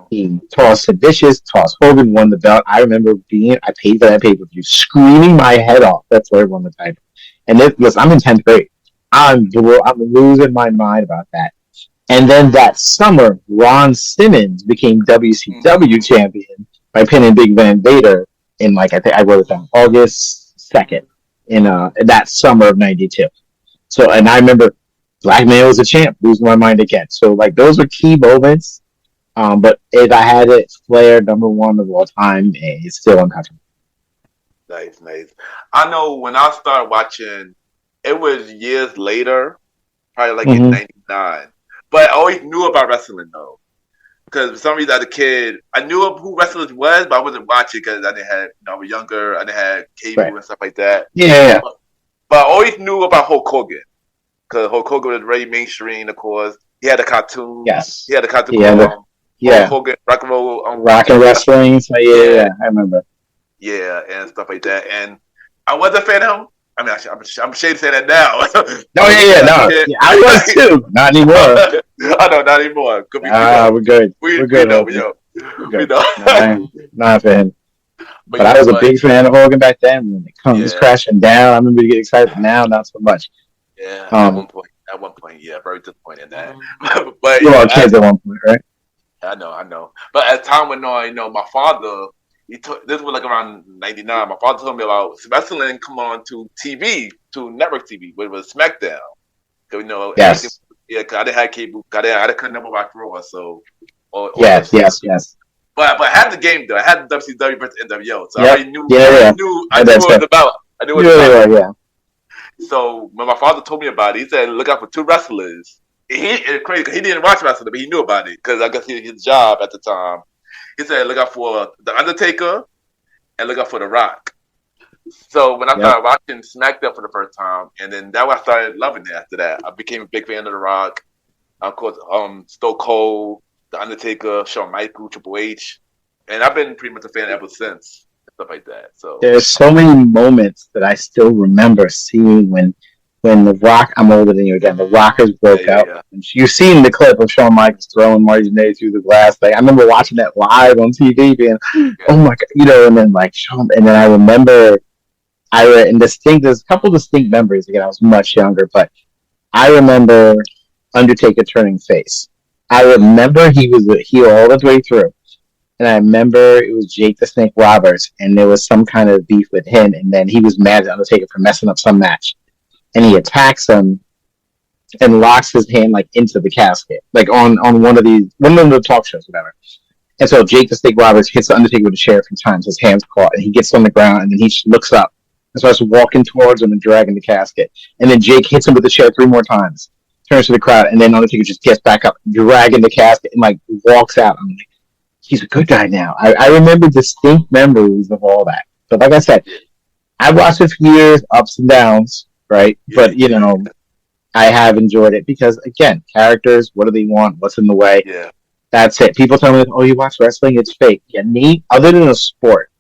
He tossed Sid Vicious, tossed Hogan, won the belt. I remember I paid for that pay-per-view, screaming my head off that Flair won the title. And listen, I'm in 10th grade. I'm losing my mind about that. And then that summer, Ron Simmons became WCW champion by pinning Big Van Vader in, like, I think I wrote it down, August 2nd in that summer of '92. So, and I remember Black Man was a champ, losing my mind again. So, like, those were key moments. But if I had it, Flair, #1 of all time, is still untouchable. Nice. I know when I started watching, it was years later, probably like in '99. But I always knew about wrestling, though. Because for some reason, as a kid, I knew who wrestlers was, but I wasn't watching because I didn't have, I was younger, I didn't have cable and stuff like that. Yeah. But I always knew about Hulk Hogan. Because Hulk Hogan was very mainstream, of course. He had a cartoon. Yes. He had a cartoon. Hogan, rock and roll. Rock and wrestling. So yeah, I remember. Yeah, and stuff like that. And I was a fan of him. I mean, I'm ashamed to say that now. No. I was too. Not anymore. I know, not anymore. We're good. We're good. We know. Not a fan. But I was a big fan of Hogan back then. When it comes crashing down, I remember to get excited. Now, not so much. Yeah, at one point, yeah, very disappointed in that. But you were kids at one point, right? I know. But as time went on, my father, this was like around '99. My father told me about wrestling come on to TV, to network TV, but it was SmackDown. Yes. Yeah, because I didn't have cable. I couldn't never watch Raw, so. Yes. But I had the game though. I had the WCW versus NWO, so I knew. I knew what it was about. I knew what it was about. Yeah. So when my father told me about it, he said, "Look out for two wrestlers." It's crazy because he didn't watch wrestling, but he knew about it because I guess his job at the time. He said, "Look out for the Undertaker and look out for the Rock." So when I started watching SmackDown for the first time, and then that I started loving it. After that, I became a big fan of the Rock. Of course, Stone Cold, the Undertaker, Shawn Michaels, Triple H, and I've been pretty much a fan ever since. Stuff like that. So there's so many moments that I still remember seeing when the Rock, I'm older than you again, the Rockers broke out. Yeah. You've seen the clip of Shawn Michaels throwing Marty Jannetty through the glass. Like, I remember watching that live on TV, being, oh my God, and then like Shawn, and then I remember, there's a couple distinct memories. Again, I was much younger, but I remember Undertaker turning face. I remember he was a heel all the way through. And I remember it was Jake the Snake Roberts, and there was some kind of beef with him, and then he was mad at Undertaker for messing up some match. And he attacks him and locks his hand like into the casket, like on one of the talk shows, whatever. And so Jake the Snake Roberts hits the Undertaker with a chair a few times, his hands caught, and he gets on the ground, and then he just looks up and starts walking towards him and dragging the casket. And then Jake hits him with the chair 3 more times, turns to the crowd, and then Undertaker just gets back up, dragging the casket, and like walks out. I'm like, he's a good guy now. I remember distinct memories of all that. But like I said, I watched it for years, ups and downs, right? But, I have enjoyed it because, again, characters, what do they want? What's in the way? Yeah. That's it. People tell me, oh, you watch wrestling? It's fake. Yeah, other than a sport,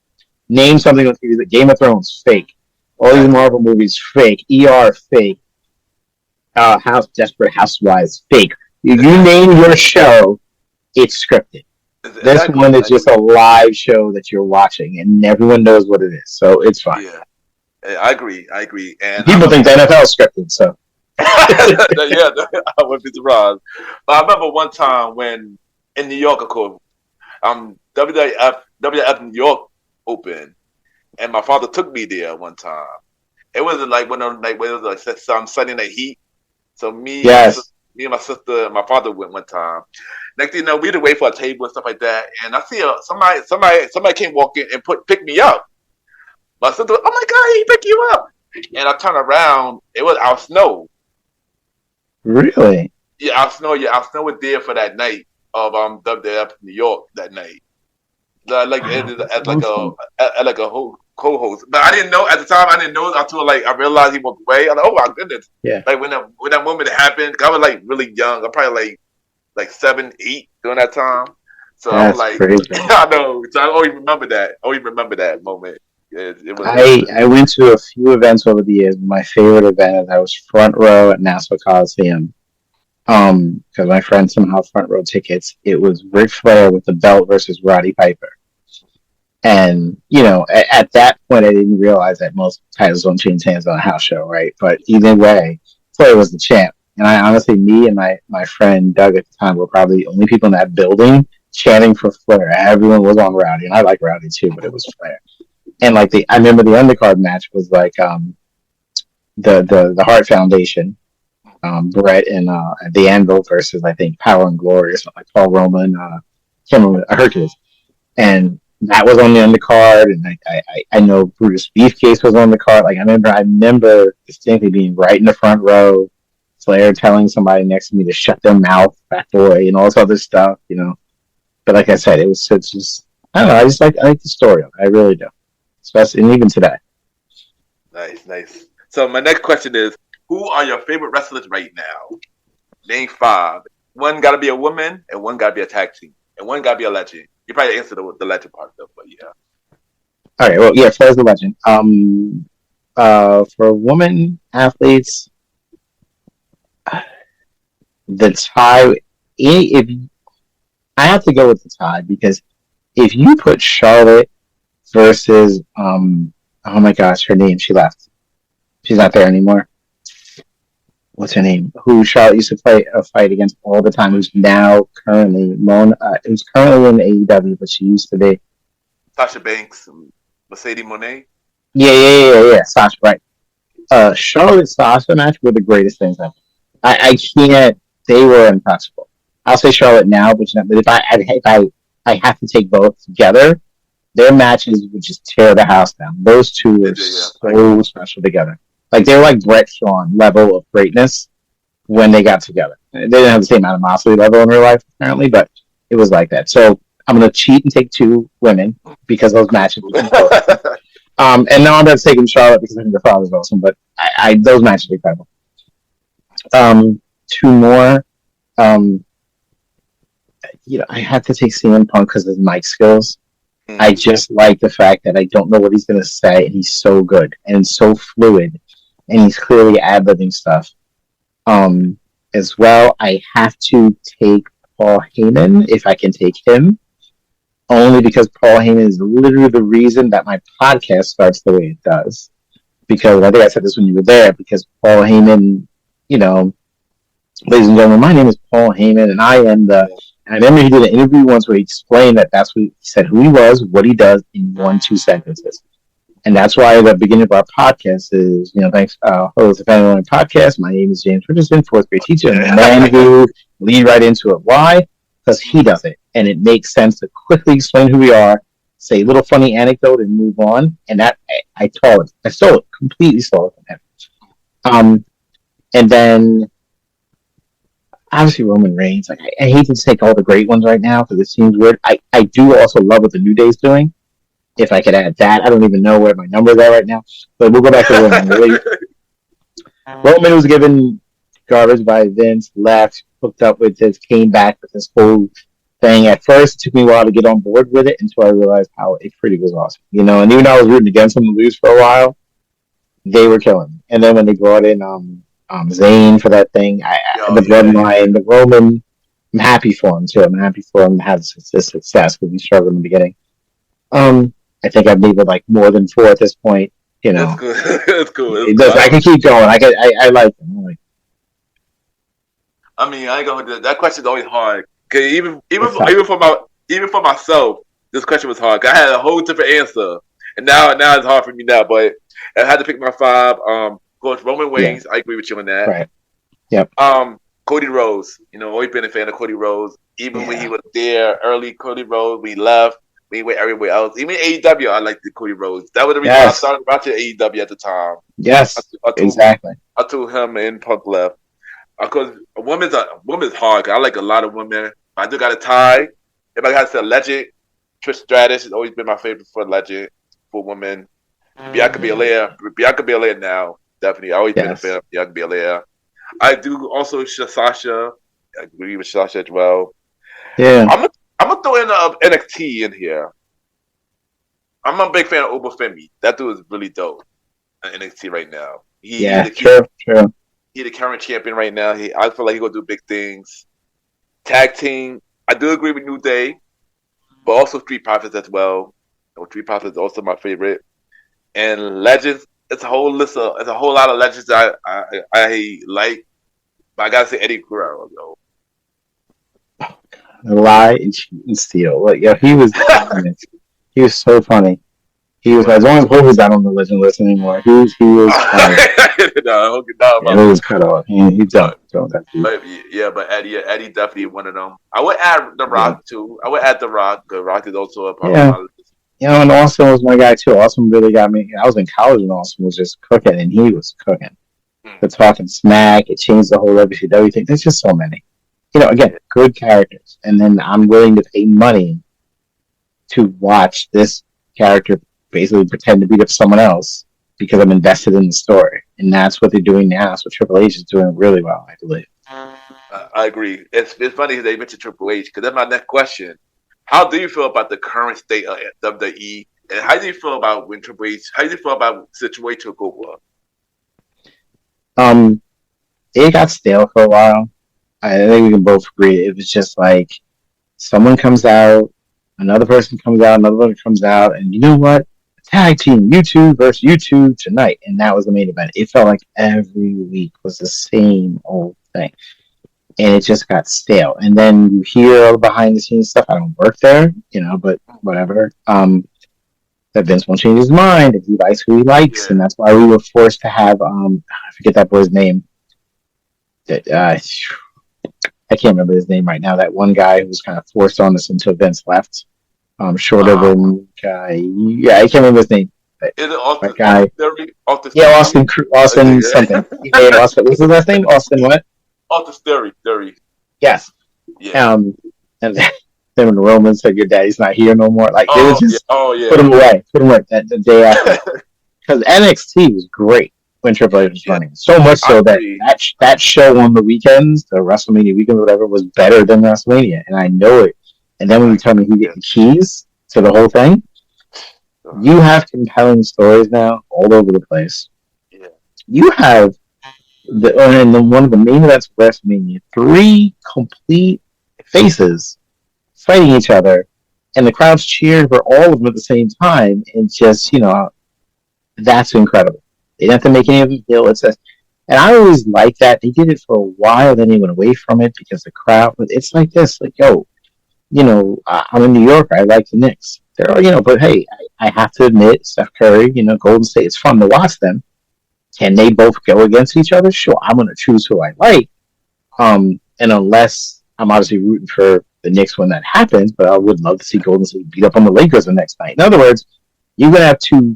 name something on TV. Game of Thrones, fake. All these Marvel movies, fake. ER, fake. Desperate Housewives, fake. You name your show, it's scripted. This one is just a live show that you're watching, and everyone knows what it is, so it's fine. Yeah, I agree. And people think the NFL is scripted, so. Yeah, I wouldn't be surprised. But I remember one time when in New York, of course, WWF New York opened, and my father took me there one time. It was like one of them, like, it was like some Sunday night heat. So me and my sister and my father went one time. Next thing you know, we had to wait for a table and stuff like that. And I see somebody came walking and picked me up. My sister, oh my God, he picked you up. and I turned around. It was Al Snow. Really? Yeah, Al Snow. Yeah, Al Snow was there for that night of WWF New York that night. Like as like Awesome. a whole co-host, but I didn't know at the time. I didn't know until like I realized he walked away. I'm like, oh my goodness! Yeah. Like when that moment happened, I was like really young. I'm probably like 7, 8 during that time. So I'm That's like, crazy. I know. So I always remember that. Always remember that moment. It was. I went to a few events over the years. My favorite event is I was front row at Nassau Coliseum. Because my friend somehow front row tickets. It was Ric Flair with the belt versus Roddy Piper. And at that point, I didn't realize that most titles don't change hands on a house show, right? But either way, Flair was the champ. And I honestly, me and my friend Doug at the time were probably the only people in that building chanting for Flair. Everyone was on Rowdy, and I like Rowdy too, but it was Flair. And like I remember the undercard match was like the Hart Foundation, Brett and the Anvil versus I think Power and Glory or something like Paul Roman, can't remember, Hercules, and that was on the undercard. And I know Brutus Beefcake was on the card. Like I remember distinctly being right in the front row, Flair telling somebody next to me to shut their mouth, fat boy, and all this other stuff. But like I said, it's just I don't know. I like the story of it. I really do, especially and even today. Nice. So my next question is, who are your favorite wrestlers right now? Name 5. One got to be a woman, and one got to be a tag team, and one got to be a legend. You probably answered the legend part though, but yeah. All right. Well, yeah, Flair's the legend. For women athletes, the tie. If I have to go with the tie because if you put Charlotte versus oh my gosh, her name, she left. She's not there anymore. What's her name? Who Charlotte used to play a fight against all the time? Who's now currently who's currently in AEW, but she used to be Sasha Banks, Mercedes Moné. Yeah. Sasha, right? Charlotte Sasha match were the greatest things ever. I can't. They were impossible. I'll say Charlotte now, but if I have to take both together, their matches would just tear the house down. Those two were so special together. Like they were like Brett Shawn level of greatness when they got together. They didn't have the same animosity level in real life apparently, but it was like that. So I'm gonna cheat and take 2 women because those matches were important. And now I'm not taking Charlotte because I think the father's awesome, but those matches are incredible. 2 more. I have to take CM Punk because of his mic skills. I just like the fact that I don't know what he's going to say, and he's so good and so fluid, and he's clearly ad-libbing stuff. As well, I have to take Paul Heyman if I can take him, only because Paul Heyman is literally the reason that my podcast starts the way it does. Because I think I said this when you were there, because Paul Heyman, ladies and gentlemen, my name is Paul Heyman, and I remember he did an interview once where he explained that's what he said, who he was, what he does in 1-2 sentences. And that's why the beginning of our podcast is, thanks, hello, it's the Fandalorians podcast. My name is James Richardson, 4th grade teacher, and the man who lead right into it. Why? Because he does it. And it makes sense to quickly explain who we are, say a little funny anecdote, and move on. And that, I stole it, completely stole it from him. And then, obviously Roman Reigns. Like I hate to take all the great ones right now because it seems weird. I do also love what the New Day's doing. If I could add that, I don't even know where my numbers are right now. But we'll go back to Roman. Roman was given garbage by Vince, left, hooked up with this, came back with this whole thing. At first, it took me a while to get on board with it until I realized how it pretty was awesome. And even though I was rooting against him to lose for a while, they were killing me. And then when they brought in Zayn for that thing, the bloodline, the Roman, I'm happy for him too. I'm happy for him to have this success because he struggled in the beginning. I think I've needed like more than 4 at this point. That's cool. That's cool. I can keep going. I like him. I mean, I ain't gonna. That question's always hard. Cause even for myself, this question was hard. I had a whole different answer, and now it's hard for me now. But I had to pick my 5. Of course, Roman Reigns. Yeah. I agree with you on that. Right. Yep. Cody Rhodes. Always been a fan of Cody Rhodes. Even when he was there early, Cody Rhodes, we left. Me with everywhere else. Even AEW, I like the Cody Rhodes. That was the reason I Yes. started watching AEW at the time. Yes. Exactly. I told him and Punk left. Because women's hard. 'Cause I like a lot of women. I do got a tie. If I got to say Legend, Trish Stratus has always been my favorite for Legend for women. Bianca Belair now, definitely. I always been a fan of Bianca Belair. I do also Sasha. I agree with Sasha as well. Yeah. I'm gonna throw in NXT in here. I'm a big fan of Obafemi. That dude is really dope in NXT right now. True. He's the current champion right now. I feel like he's gonna do big things. Tag team. I do agree with New Day, but also Street Profits as well. Street Profits is also my favorite. And Legends. It's a whole lot of legends that I like. But I gotta say Eddie Guerrero though. Lie and steal. Like, yeah, he was he was so funny. He was as long as Hogan's not on the legend list anymore. He was funny. No, it was cut off. He dumped. But Eddie definitely one of them. I would add The Rock too. I would add The Rock. The Rock is also a part of my list. And Austin was my guy too. Austin really got me. I was in college and Austin was just cooking, and he was cooking. The talking smack, it changed the whole WCW thing. There's just so many. Again, good characters. And then I'm willing to pay money to watch this character basically pretend to beat up someone else because I'm invested in the story. And that's what they're doing now. So Triple H is doing really well, I believe. I agree. It's funny they mentioned Triple H because that's my next question. How do you feel about the current state of WWE? And how do you feel about when Triple H? How do you feel about the situation took over? It got stale for a while. I think we can both agree. It was just like someone comes out, another person comes out, another one comes out, and you know what? Tag team, you two versus you two tonight. And that was the main event. It felt like every week was the same old thing. And it just got stale. And then you hear all the behind the scenes stuff. I don't work there, but whatever. That Vince won't change his mind and he likes who he likes. And that's why we were forced to have, I forget that boy's name. I can't remember his name right now. That one guy who was kind of forced on us until Vince left. Shorter than guy. Yeah, I can't remember his name. Is it Austin? That guy. Austin something. Austin. What's his last name? Austin what? Austin Theory. Yes. Yeah. And then when Roman said your daddy's not here no more, like they would just put him away. The day after. Because NXT was great when Triple H was running. So much so that show on the weekends, the WrestleMania weekend, whatever, was better than WrestleMania, and I know it. And then when you tell me he get the keys to the whole thing, you have compelling stories now all over the place. Yeah. You have one of the main events of WrestleMania, 3 complete faces fighting each other, and the crowds cheered for all of them at the same time, and just, that's incredible. They didn't have to make any of them feel and I always liked that. They did it for a while, then they went away from it because the crowd, it's like this, like, yo, I'm in New York, I like the Knicks. They're, but hey, I have to admit, Steph Curry, Golden State, it's fun to watch them. Can they both go against each other? Sure, I'm going to choose who I like. And unless I'm obviously rooting for the Knicks when that happens, but I would love to see Golden State beat up on the Lakers the next night. In other words, you're going to have 2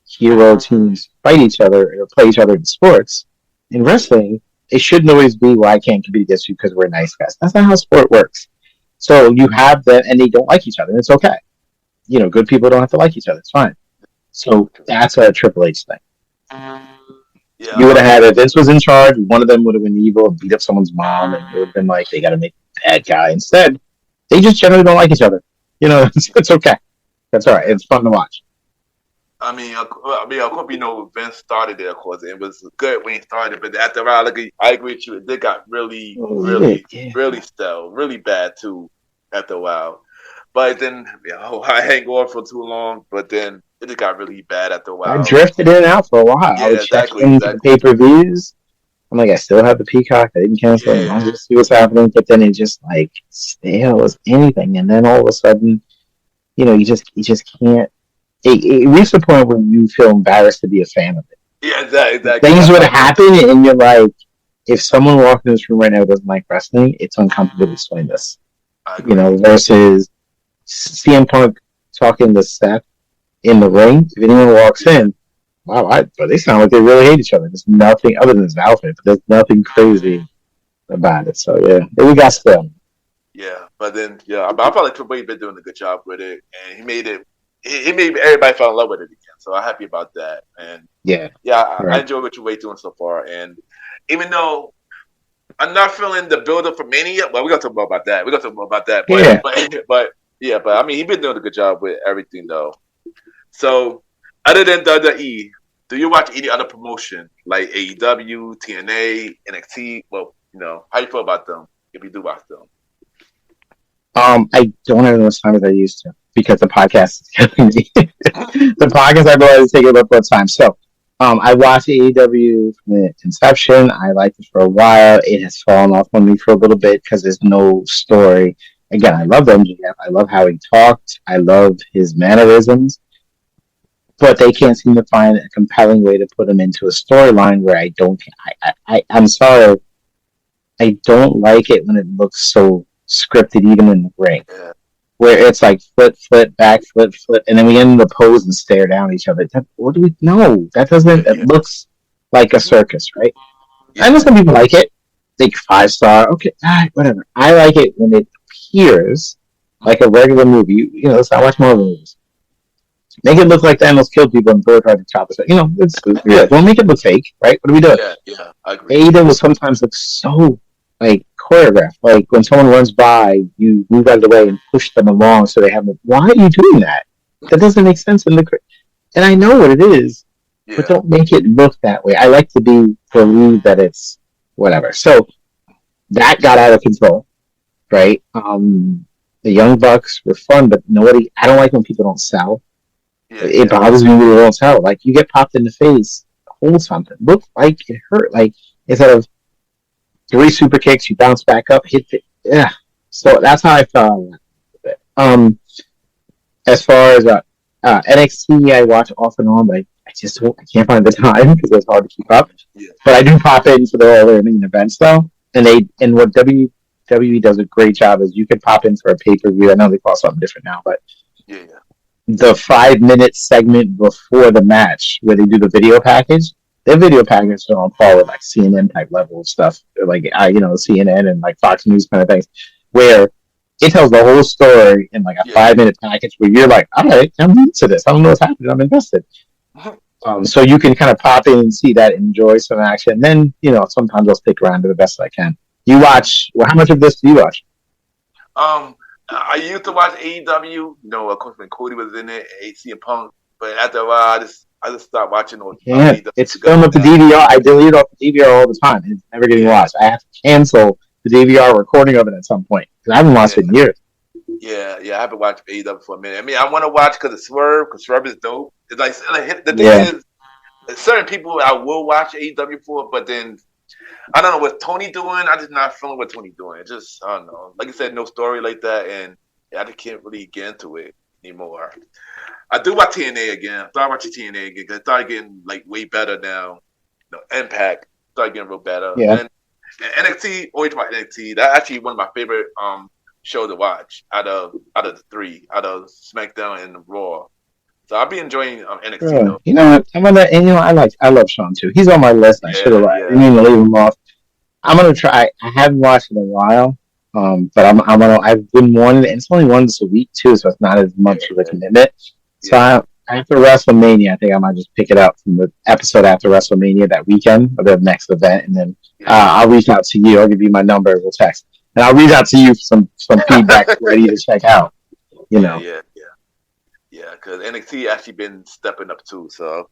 hero teams fight each other or play each other in sports. In wrestling, it shouldn't always be, well, I can't compete against you because we're nice guys. That's not how sport works. So you have that, and they don't like each other, and it's okay. Good people don't have to like each other. It's fine. So that's a Triple H thing. Yeah. You would have had, if Vince was in charge, one of them would have been evil and beat up someone's mom, and it would have been like, they got to make a bad guy. Instead, they just generally don't like each other. It's okay. That's all right. It's fun to watch. I mean, of course, Vince started it, of course. It was good when he started, but after a while, I agree with you. It got really stale, really bad, too, after a while. But then, I hang on for too long, but then it just got really bad after a while. I drifted in and out for a while. Yeah, I would check into the pay-per-views. I'm like, I still have the Peacock. I didn't cancel it. I wanted to see what's happening, but then it just, like, stale as anything. And then all of a sudden, you just can't. It reaches a point where you feel embarrassed to be a fan of it. Yeah, exactly. Things would happen, and you're like, if someone walked in this room right now who doesn't like wrestling, it's uncomfortable to explain this. Versus CM Punk talking to Seth in the ring. If anyone walks in, wow, but they sound like they really hate each other. There's nothing other than his outfit. But there's nothing crazy about it. So yeah, we got still. Yeah, but then I felt like Triple H been doing a good job with it, and he made it. He made everybody fall in love with it again. So I'm happy about that. And Yeah, I right. enjoy what Triple H doing so far. And even though I'm not feeling the build up for Mania, well, we're gonna talk more about that. We're gonna talk more about that. Yeah. But I mean, he's been doing a good job with everything though. So other than WWE, do you watch any other promotion like AEW, TNA, NXT? Well, how you feel about them if you do watch them? I don't have as much time as I used to because the podcast is killing me. The podcast I realize is taking up more time. So, I watched AEW from the inception. I liked it for a while. It has fallen off on me for a little bit because there's no story. Again, I love MJF. I love how he talked. I love his mannerisms. But they can't seem to find a compelling way to put him into a storyline where I don't. I'm sorry. I don't like it when it looks so scripted, even in the ring, where it's like flip, back, flip, and then we end in the pose and stare down at each other. What do we? No, that doesn't. It looks like a circus, right? I know some people like it. Think 5-star. Okay, whatever. I like it when it appears like a regular movie. Let's not watch Marvel movies. Make it look like Thanos killed people and Thor tried to chop us. Don't make it look fake, right? What are we doing? Yeah, I agree. AEW sometimes looks so like choreographed. Like when someone runs by, you move out of the way and push them along so they have. Why are you doing that? That doesn't make sense in the. And I know what it is, but don't make it look that way. I like to believe that it's whatever. So that got out of control, right? The Young Bucks were fun, but nobody. I don't like when people don't sell. It bothers me when people don't sell. Like you get popped in the face, hold something. Look like it hurt. Like instead of 3 super kicks, you bounce back up, hit it. Yeah. So that's how I felt. As far as NXT, I watch off and on, but I can't find the time because it's hard to keep up. Yeah. But I do pop in for the earlier main events though, and what WWE does a great job is you can pop in for a pay per view. I know they call something different now, but the 5-minute segment before the match where they do the video package. Their video packages are on par with like CNN type level of stuff. They're like CNN and like Fox News kind of things, where it tells the whole story in like a 5-minute package where you're like, all right, I'm into this. I don't know what's happening. I'm invested. So you can kind of pop in and see that, enjoy some action. Then sometimes I'll stick around to the best I can. You watch? Well, how much of this do you watch? I used to watch AEW. Of course, when Cody was in it, AC and Punk. But after a while, I just stopped watching those. It's filmed with the DVR. I delete off the DVR all the time. It's never getting watched. I have to cancel the DVR recording of it at some point because I haven't watched it in years. Yeah, I haven't watched AEW for a minute. I mean, I want to watch because Swerve is dope. It's like the thing is, certain people I will watch AEW for, but then I don't know what Tony doing. I just not feeling what Tony doing. It just I don't know. Like I said, no story like that, and I just can't really get into it anymore. I do watch TNA again. I started watching TNA again because it started getting like way better now. Impact started getting real better. Yeah. And NXT, always watch NXT. That's actually one of my favorite show to watch out of the 3, out of SmackDown and Raw. So I'll be enjoying NXT. Though. You know what? I love Sean too. He's on my list. I should have. I didn't even leave him off. I'm gonna try. I haven't watched it in a while, but I've been wanting it. And it's only once a week too, so it's not as much of a commitment. So after WrestleMania, I think I might just pick it up from the episode after WrestleMania that weekend of the next event, and then I'll reach out to you. I'll give you my number. We'll text, and I'll reach out to you for some feedback ready to check out. Yeah, because NXT actually been stepping up too. So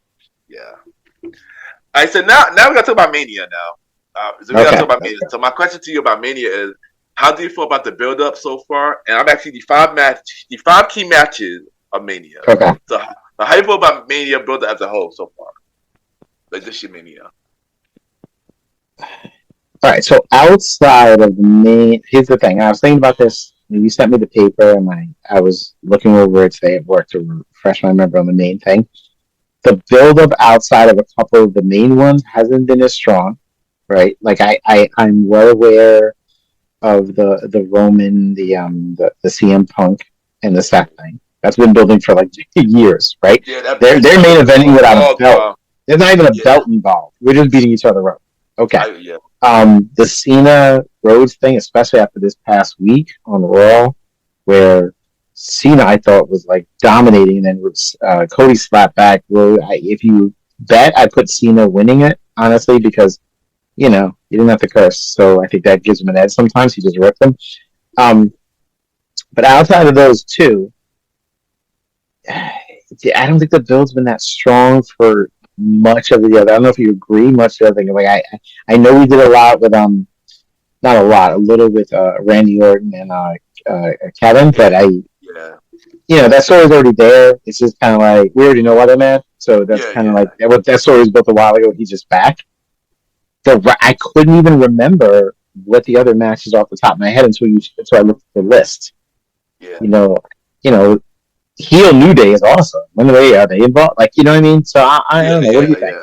I said now we gotta talk about Mania now. We gotta talk about Mania. So my question to you about Mania is, how do you feel about the build up so far? And I'm actually the 5 key matches of Mania. Okay. So how you feel about Mania build up as a whole so far? Like this year Mania. All right. So outside of the main, here's the thing. I was thinking about this. You sent me the paper, and I was looking over it today at work to refresh my memory on the main thing. The build up outside of a couple of the main ones hasn't been as strong, right? Like I'm well aware of the Roman, the CM Punk, and the Seth thing. That's been building for like years, right? Yeah, that They're main eventing without a belt. There's not even a belt involved. We're just beating each other up. Okay. The Cena Rhodes thing, especially after this past week on Raw, where Cena I thought was like dominating, and then Cody slapped back. Well, if you bet, I put Cena winning it, honestly, because you didn't have to curse, so I think that gives him an edge. Sometimes he just ripped them. But outside of those two, I don't think the build's been that strong for much of the other. I don't know if you agree. Much of the other thing, like I know we did a lot with not a lot, a little with Randy Orton and Kevin, but that story's already there. It's just kind of like we already know other man, so that's kind of like what that story was built a while ago. He's just back. I couldn't even remember what the other matches off the top of my head until I looked at the list. Yeah. Heel New Day is awesome. When are they involved? Like, you know what I mean? So I don't know. What do you think?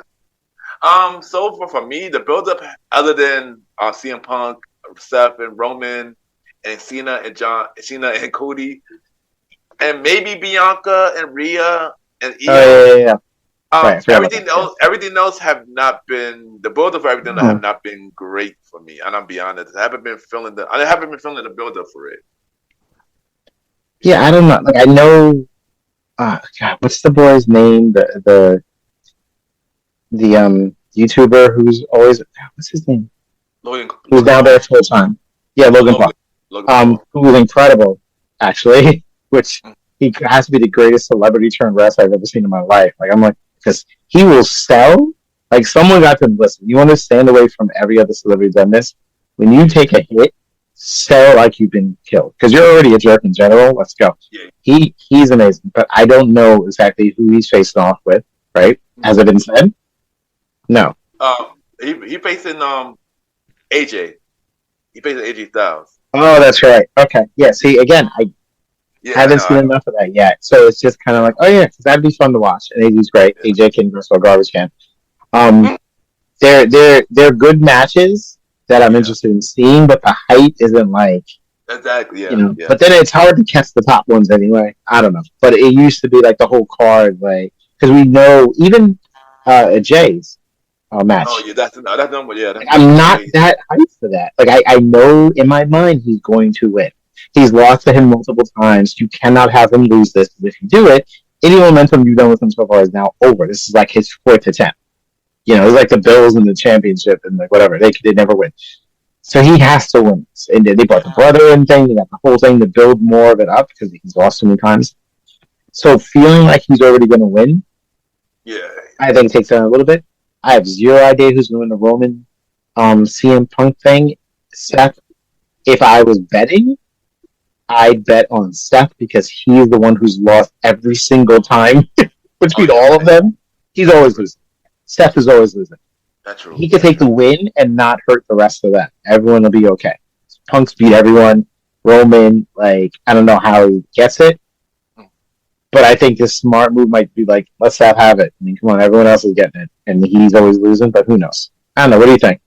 So for me, the build-up, other than CM Punk, Seth, and Roman, and Cena and Cody, and maybe Bianca and Rhea and Io. Everything else have not been the build-up for everything have not been great for me. And I'll be honest, I haven't been feeling the build-up for it. Yeah, I don't know. Like I know, God, what's the boy's name? The YouTuber who's always what's his name? Who's now there full time? Yeah, Logan Paul. Who was incredible, actually. Which he has to be the greatest celebrity turned wrestler I've ever seen in my life. Like I'm like, because he will sell. Like someone got to listen. You want to stand away from every other celebrity done this. When you take a hit, sell like you've been killed because you're already a jerk in general. Let's go. Yeah. He's amazing, but I don't know exactly who he's facing off with. Right? Has it been said? No. He facing AJ. He facing AJ Styles. Oh, that's right. Okay. Yeah. See, again, I haven't seen enough of that yet, so it's just kind of like, oh yeah, because that'd be fun to watch. And AJ's great. AJ can wrestle a garbage can. They're good matches that I'm interested in seeing, but the height isn't like exactly. But then it's hard to catch the top ones anyway. I don't know, but it used to be like the whole card, like because we know even Jay's match. Oh yeah, that's number. Yeah, I'm not that hyped for that. Like I know in my mind he's going to win. He's lost to him multiple times. You cannot have him lose this. If you do it, any momentum you've done with him so far is now over. This is like his fourth attempt. It's like the Bills in the championship and like whatever. They never win. So he has to win this. And they brought the brother in thing. They got the whole thing to build more of it up because he's lost so many times. So feeling like he's already going to win, I think takes down a little bit. I have zero idea who's going to win the Roman CM Punk thing. Seth, if I was betting, I'd bet on Seth because he's the one who's lost every single time between all of them. He's always losing. Seth is always losing. That's true. He could take the win and not hurt the rest of them. Everyone will be okay. Punk's beat everyone. Roman, like, I don't know how he gets it. But I think this smart move might be like, let's have it. I mean, come on, everyone else is getting it. And he's always losing, but who knows? I don't know. What do you think?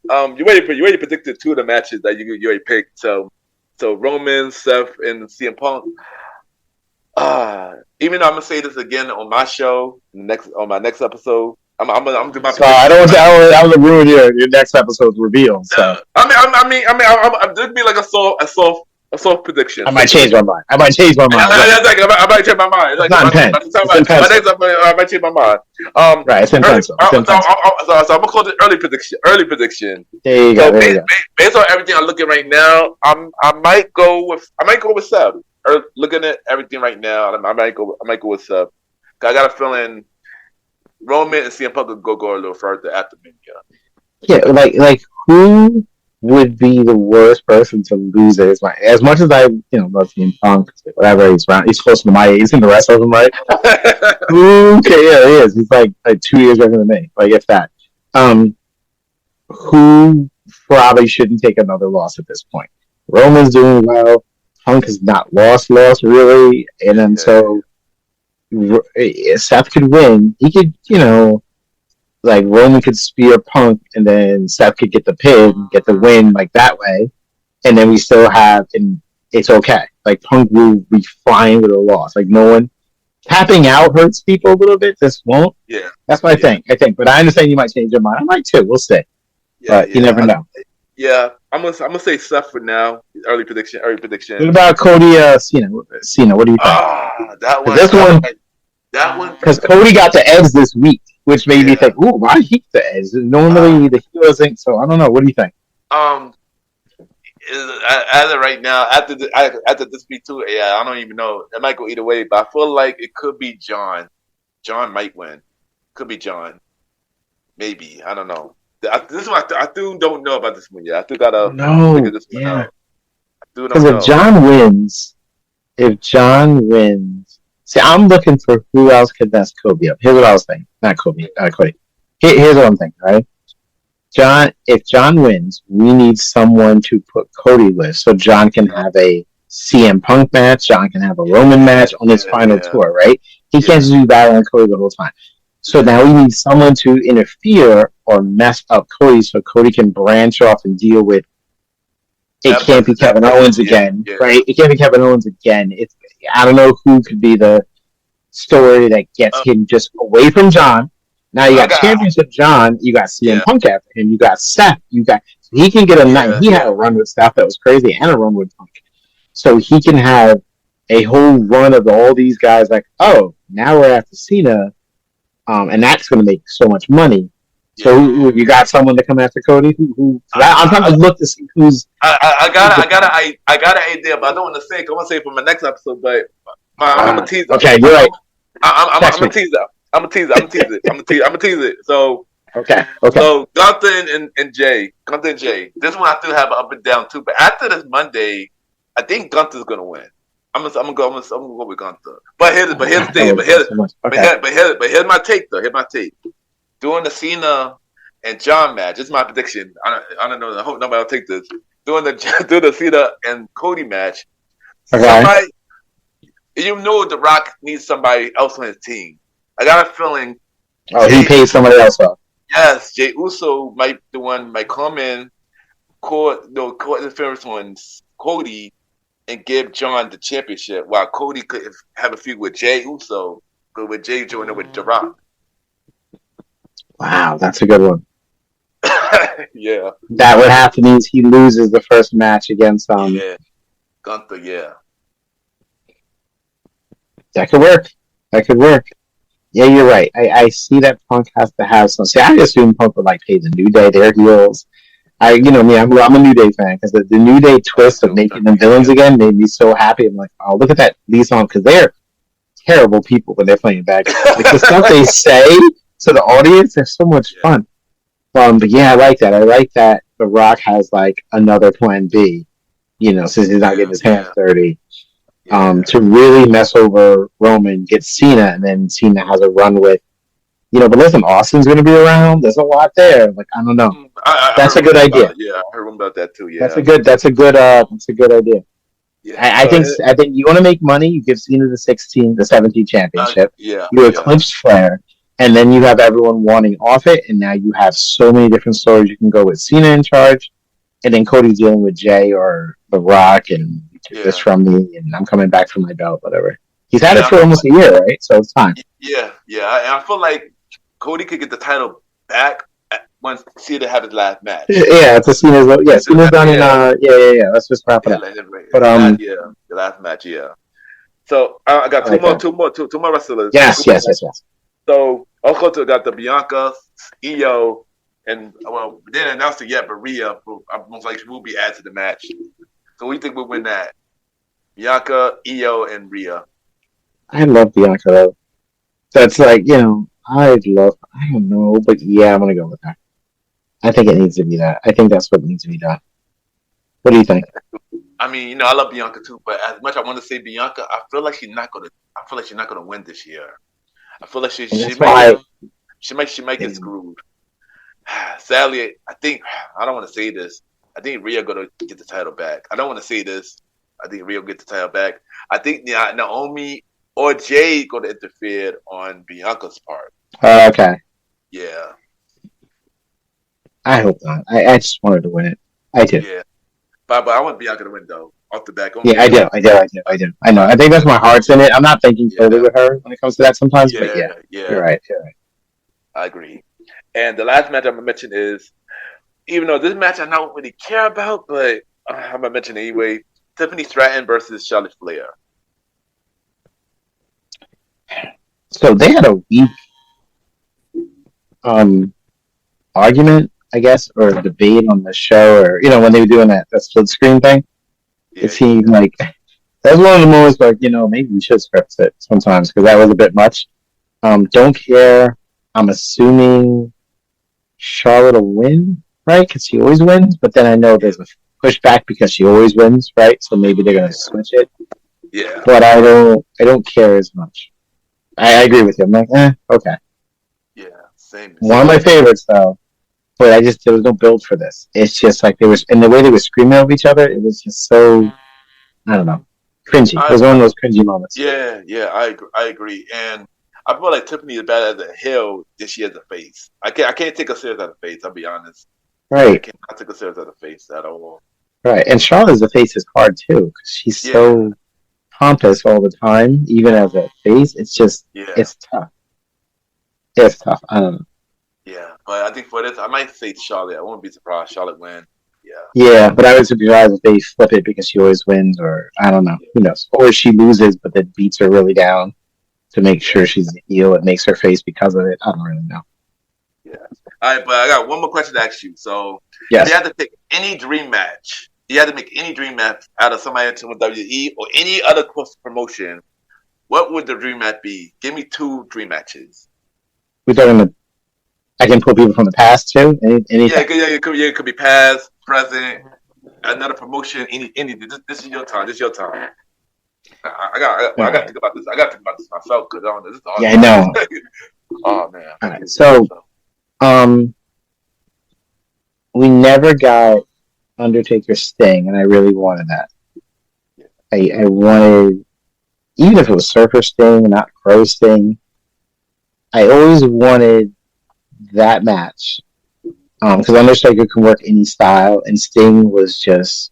You already predicted two of the matches that you already picked. So Roman, Seth, and CM Punk. Even though I'm gonna say this again on my show, on my next episode, I'm gonna do my. So I don't want to ruin your next episode's reveal. So I'm just be like a soft prediction. I might change my mind. I might change my mind. I might change my mind. It's not intense. I might change my mind. Right, it's intense. So I'm gonna call it early prediction. There you go. Based on everything I'm looking right now, I might go with Seth. Looking at everything right now, I might go with Seth. I got a feeling Roman and CM Punk could go a little further after Mania. Yeah, like who would be the worst person to lose it? As much as I love CM Punk, whatever, he's close to my age. He's in the rest of them, right? Who? Okay, yeah, he is. He's like 2 years younger than me, like if that. Who probably shouldn't take another loss at this point? Roman's doing well. Punk has not lost really, and then so Seth could win. He could, like Roman could spear Punk, and then Seth could get the pin, get the win like that way, and then we still have, and it's okay. like Punk will be fine with a loss. Like no one tapping out hurts people a little bit. This won't. Yeah. That's what I think. But I understand you might change your mind. I might too. We'll see. Yeah. But you never know. I'm gonna say Seth for now. Early prediction. What about Cody Cena? Cena, what do you think? That one. This one. That one. Because Cody got the edge this week, which made me think, ooh, why he the edge? Normally the heel isn't. So I don't know. What do you think? As of right now, after this week too, I don't even know. It might go either way, but I feel like it could be John. John might win. Could be John. Maybe, I don't know. This one I still don't know about this one yet. I still gotta figure this one out. Because if John wins, see, I'm looking for who else could mess Kobe up. Here's what I was thinking. Not Kobe. Cody. Here's what I'm thinking. Right. If John wins, we need someone to put Cody with, so John can have a CM Punk match. John can have a Roman match on his final tour. Right. He can't just be battling Cody the whole time. So now we need someone to interfere or mess up Cody so Cody can branch off and deal with it. Can't be Kevin Owens again, right? It can't be Kevin Owens again. I don't know who could be the story that gets him just away from John. Now you got Championship John, you got CM Punk after him, you got Seth, he can get a night. He had a run with Seth that was crazy and a run with Punk. So he can have a whole run of all these guys like, oh, now we're after Cena. And that's going to make so much money. So you got someone to come after Cody? I'm trying to look to see who's. I got an idea, but I don't want to say it. I want to say it for my next episode, but I'm gonna tease it. Okay, you're right. I'm gonna tease it. I'm gonna tease it. So okay. So Gunther and Jay. This one I still have an up and down too. But after this Monday, I think Gunther's gonna win. I'm gonna go with Gunther. But here's the thing. But here's my take though. Here's my take. Doing the Cena and John match. This is my prediction. I don't know. I hope nobody will take this. Doing the Cena and Cody match. Okay. You know The Rock needs somebody else on his team. I got a feeling. Oh, he paid somebody else off. Yes, Jay Uso might come in, court the first one, Cody, and give John the championship, while Cody could have a feud with Jay Uso, but with Jay joining with The Rock. Wow, that's a good one. Yeah. That would have to mean he loses the first match against Gunther, yeah. That could work. Yeah, you're right. I see that Punk has to have some. See, I assume Punk would pay the New Day their heels. I'm a New Day fan because the New Day twist of making them villains again made me so happy. I'm like, oh, look at that these songs, because they're terrible people when they're playing bad guys. The stuff they say to the audience, they're so much fun. But yeah, I like that. I like that The Rock has another plan B, since he's not getting his hands dirty. To really mess over Roman, get Cena, and then Cena has a run with, but listen, Austin's going to be around. There's a lot there. I don't know. That's a good idea. I heard about that too. Yeah, that's a good idea. Yeah, I think you want to make money. You give Cena the 17 championship. You eclipse Flair, and then you have everyone wanting off it, and now you have so many different stories. You can go with Cena in charge, and then Cody's dealing with Jay or The Rock, and you took this from me, and I'm coming back for my belt, whatever. He's had it for almost a year, right? So it's time. Yeah. I feel like Cody could get the title back once Cena had his last match. Yeah, it's Cena's done in. Yeah. Let's just wrap it up. But the last match, yeah. So I got two more wrestlers. Yes. So also got the Bianca, Io, and we didn't announce it yet, but Rhea most likely will be added to the match. So we think we'll win that. Bianca, Io, and Rhea. I love Bianca though. That's I don't know, but yeah, I'm gonna go with her. I think it needs to be that. I think that's what needs to be done. What do you think? I mean, I love Bianca too, but as much as I want to say Bianca, I feel like she's not gonna win this year. I feel like she might get screwed. Sadly, I don't want to say this. I think Rhea gonna get the title back. I don't want to say this. I think Rhea will get the title back. I think Naomi or Jay gonna interfere on Bianca's part. Okay. Yeah. I hope not. I just wanted to win it. I did. Yeah. But I want Bianca to win though. off the back. Yeah, I do. I know. I think that's my heart's in it. I'm not thinking totally with her when it comes to that sometimes, but yeah, you're right. I agree. And the last match I'm gonna mention is, even though this match I don't really care about, but I'm gonna mention it anyway. Tiffany Stratton versus Charlotte Flair. So they had a weak argument, I guess, or debate on the show, or when they were doing that split screen thing. It seemed like that was one of the moments like, maybe we should script it sometimes because that was a bit much. Don't care. I'm assuming Charlotte will win, right? Because she always wins. But then I know there's a pushback because she always wins, right? So maybe they're gonna switch it. Yeah. But I don't care as much. I agree with you. I'm like, okay. Yeah, same. One of my favorites though. But there was no build for this. It's just like and the way they were screaming over each other, it was just so, I don't know, cringy. It was one of those cringy moments. Yeah, I agree. And I feel like Tiffany is bad as a heel than she is a face. I can't take her serious as a face, I'll be honest. Right. I cannot take her serious as a face at all. Right. And Charlotte's a face is hard too, because she's so pompous all the time, even as a face. It's just, it's tough. It's tough. I don't know. Yeah, but I think for this, I might say Charlotte. I won't be surprised Charlotte win. Yeah. Yeah, but I would be surprised if they flip it because she always wins, or I don't know. Who knows? Or she loses, but then beats her really down to make sure she's a heel. It makes her face because of it. I don't really know. Yeah. All right, but I got one more question to ask you. So, if you had to pick any dream match, you had to make any dream match out of somebody in WWE or any other cross promotion, what would the dream match be? Give me 2 dream matches. We're talking about. I can pull people from the past too. Anything. Yeah, it could be past, present, another promotion. Any. This is your time. This is your time. I got to think about this. I got to think about this myself because this is hard. Yeah, I know. Oh man. All right, so, we never got Undertaker Sting, and I really wanted that. I wanted, even if it was Surfer Sting, not Crow Sting. I always wanted that match because Undertaker can work any style, and Sting was just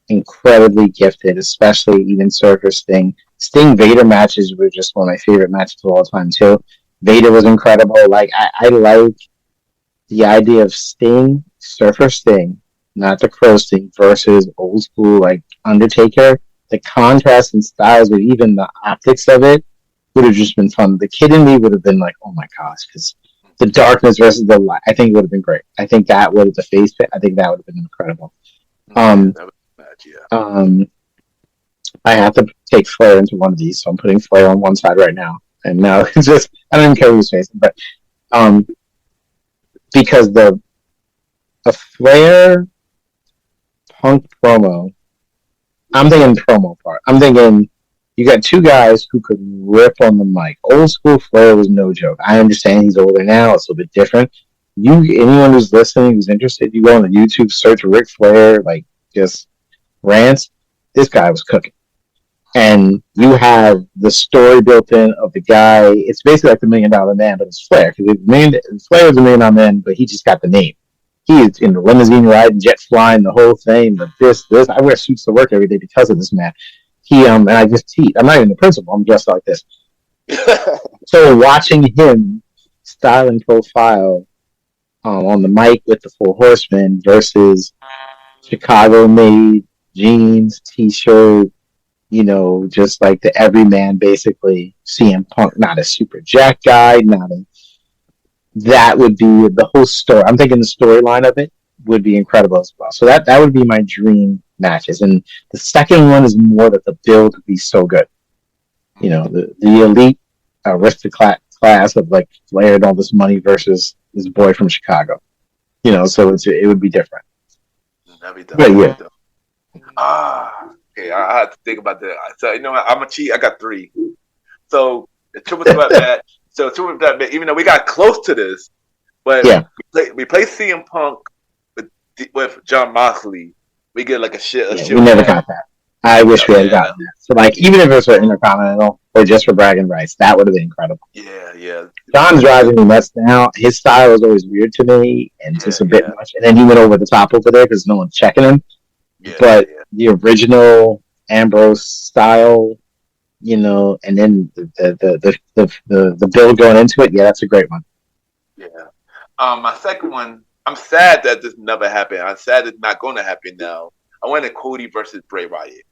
incredibly gifted, especially even Surfer Sting. Sting Vader matches were just one of my favorite matches of all time too. Vader was incredible. Like I like the idea of Sting, Surfer Sting, not the Crow Sting, versus old school like Undertaker. The contrast in styles, but even the optics of it would have just been fun. The kid in me would have been like, oh my gosh, because the darkness versus the light, I think it would have been great. I think that would have the face fit. I think that would have been incredible. I have to take Flair into one of these, so I'm putting Flair on one side right now. And now it's just, I don't even care who's facing, but because the Flair Punk promo, I'm thinking promo part. I'm thinking you got 2 guys who could rip on the mic. Old school Flair was no joke. I understand he's older now. It's a little bit different. Anyone who's listening, who's interested, you go on the YouTube, search Ric Flair, like just rants. This guy was cooking. And you have the story built in of the guy. It's basically like the $1 Million Man, but it's Flair. Because Flair was the $1 Million Man, but he just got the name. He is in the limousine riding, jet flying, the whole thing. But this, I wear suits to work every day because of this man. And I just teach. I'm not even the principal. I'm dressed like this. So watching him style and profile on the mic with the 4 Horsemen versus Chicago-made jeans, T-shirt, just like the everyman, basically. CM Punk, not a super jack guy, that would be the whole story. I'm thinking the storyline of it would be incredible as well. So that would be my dream matches. And the second one is more that the build would be so good. The elite aristocrat class of like Flair and all this money versus this boy from Chicago. So it would be different. That'd be dope. But yeah. Okay, I have to think about that. So I'm a cheat. I got 3. So the triple threat match. So triple threat match. Even though we got close to this, but we play CM Punk with John Moxley. We get like a shit. We never got that. I wish we had gotten that. So like, even if it was for Intercontinental or just for bragging rights, that would have been incredible. Yeah. John's driving me nuts now. His style was always weird to me and just a bit much. And then he went over the top over there because no one's checking him. but the original Ambrose style, and then the build going into it, yeah, that's a great one. Yeah. My second one, I'm sad that this never happened. I'm sad it's not going to happen now. I wanted Cody versus Bray Wyatt,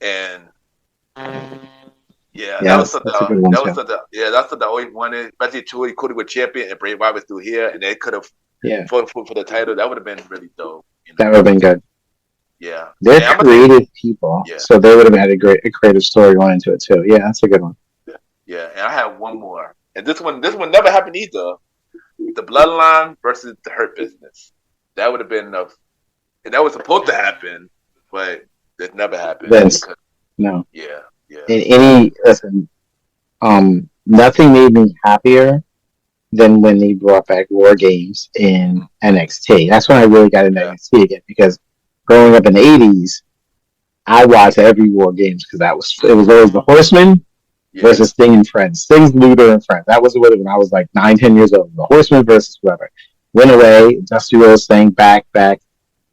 and that was something. That's what I always wanted. Especially Cody was champion and Bray Wyatt was still here, and they could have fought for the title. That would have been really dope. That would have been good. Yeah, they're creative people, so they would have had a creative story going into it too. Yeah, that's a good one. Yeah, and I have one more, and this one never happened either. The Bloodline versus the Hurt Business. That would have been enough, and that was supposed to happen, but it never happened. No. Yeah. Nothing made me happier than when they brought back War Games in NXT. That's when I really got into NXT again, because growing up in the 80s, I watched every War Games because it was always the Horsemen versus Sting and Friends. Sting's Luther and Friends. That was when I was like 9-10 years old. The Horsemen versus whoever. Went away. Dusty Rhodes thing back.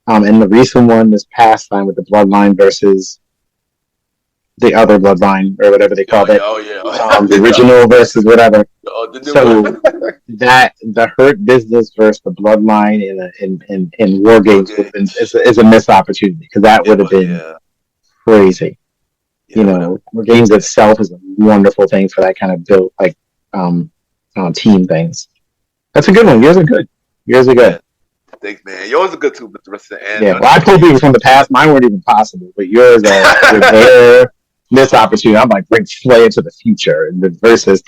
And the recent one this past time with the Bloodline versus the other Bloodline, or whatever they called it. The original versus whatever. So the Hurt Business versus the Bloodline in War Games would have been is a missed opportunity, because that would have been crazy. War Games itself is a wonderful thing for that kind of built team things. That's a good one. Yours are good. Thanks, man. Yours are good too, Mr. Richardson. Well, I told people from the past, mine weren't even possible, but yours are there. Missed opportunity. I'm like, bring Flair into the future versus,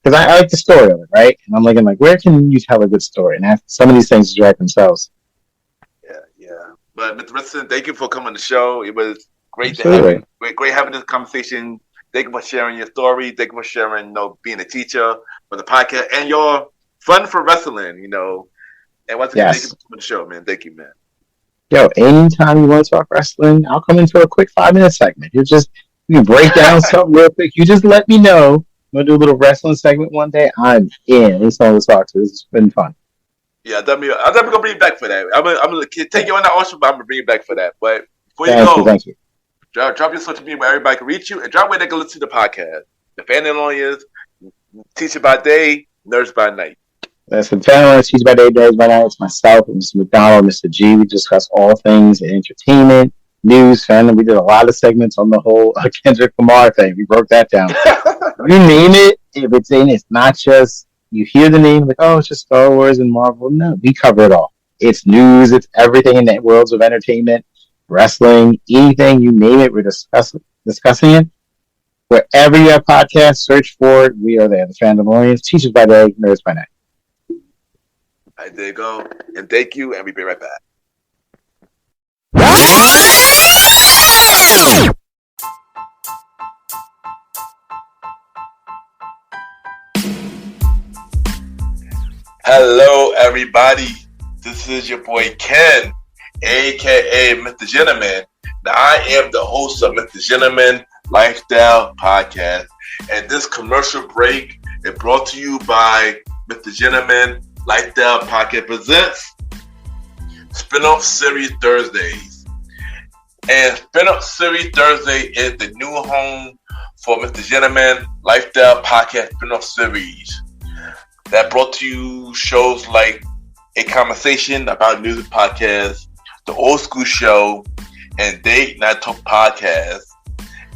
because I like the story of it, right? And I'm looking like, where can you tell a good story? And some of these things direct themselves. Yeah. But Mr. Richardson, thank you for coming on the show. It was great great having this conversation. Thank you for sharing your story. Thank you for sharing, being a teacher for the podcast and your fun for wrestling, And once again, thank you for coming on the show, man. Thank you, man. Yo, anytime you want to talk wrestling, I'll come into a quick 5-minute segment. You can break down something real quick. You just let me know. I'm going to do a little wrestling segment one day. I'm in. It's all to talk to. This has been fun. Yeah, I'm definitely going to bring you back for that. I'm going to take you on that also, but I'm going to bring you back for that. But before you go, thank you. Drop your social media where everybody can reach you, and drop where they can listen to the podcast. The Fandalorians, Teacher by Day, Nurse by Night. That's the Fandalorians, Teacher by Day, Nurse by Night. It's myself, Mr. McDonald, Mr. G. We discuss all things in entertainment, news, fandom. We did a lot of segments on the whole Kendrick Lamar thing. We broke that down. You name it, if it's in, it's not just you hear the name like, oh, it's just Star Wars and Marvel. No, we cover it all. It's news. It's everything in the worlds of entertainment, wrestling, anything you name it. We're discussing it. Wherever you have podcasts, search for it. We are there. The Fandalorians, Teachers by Day, Nerds by Night. All right, there you go. And thank you, and we'll be right back. Hello, everybody. This is your boy Ken, aka Mr. Gentleman. Now, I am the host of Mr. Gentleman Lifestyle Podcast, and this commercial break is brought to you by Mr. Gentleman Lifestyle Podcast presents Spinoff Series Thursdays. And Spinoff Series Thursday is the new home for Mr. Gentleman Lifestyle Podcast Spinoff Series. That brought to you shows like A Conversation About Music Podcast, The Old School Show, and Date Night Talk Podcast.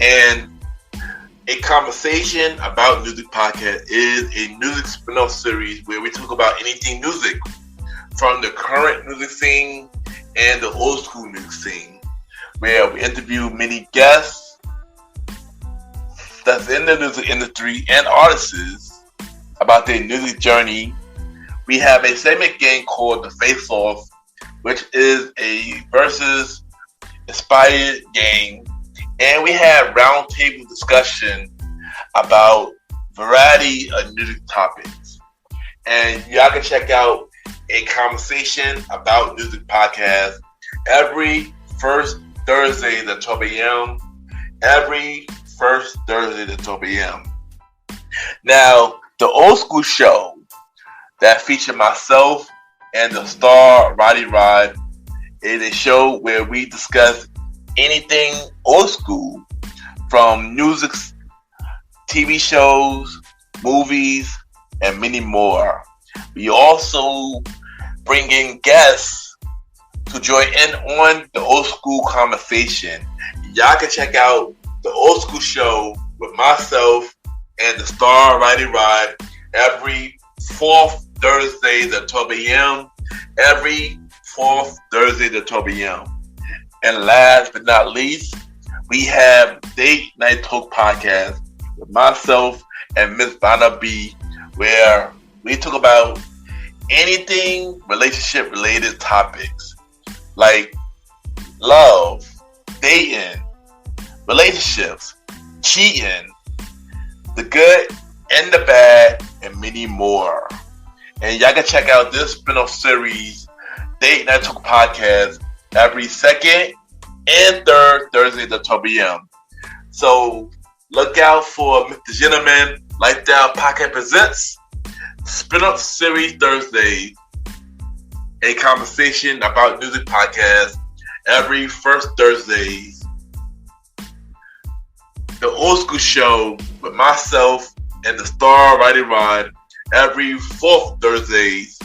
And A Conversation About Music Podcast is a music spin-off series where we talk about anything music, from the current music scene and the old school music scene, where we interview many guests that's in the music industry and artists about their music journey. We have a segment game called The Face Off, which is a versus inspired game. And we have roundtable discussion about variety of music topics. And y'all can check out A Conversation About Music Podcast every first Thursday at 12 a.m. Every first Thursday at 12 a.m. Now, the Old School Show that featured myself and the star Roddy Rod It is a show where we discuss anything old school, from music, TV shows, movies, and many more. We also bring in guests to join in on the old school conversation. Y'all can check out the Old School Show with myself and the Star Righty Rod every fourth Thursday at 12 a.m. Every fourth Thursday at 12 a.m. And last but not least, we have Date Night Talk Podcast with myself and Miss Vanna B, where we talk about anything relationship related topics like love, dating, relationships, cheating, the good and the bad, and many more. And y'all can check out this spin-off series, Date Night Talk Podcast, every second and third Thursday at 12 p.m. So look out for Mr. Gentleman Lifestyle Podcast Presents Spin-off Series Thursday, a conversation about music podcast every first Thursday. The Old School Show with myself and the Star Righty Rod every fourth Thursdays,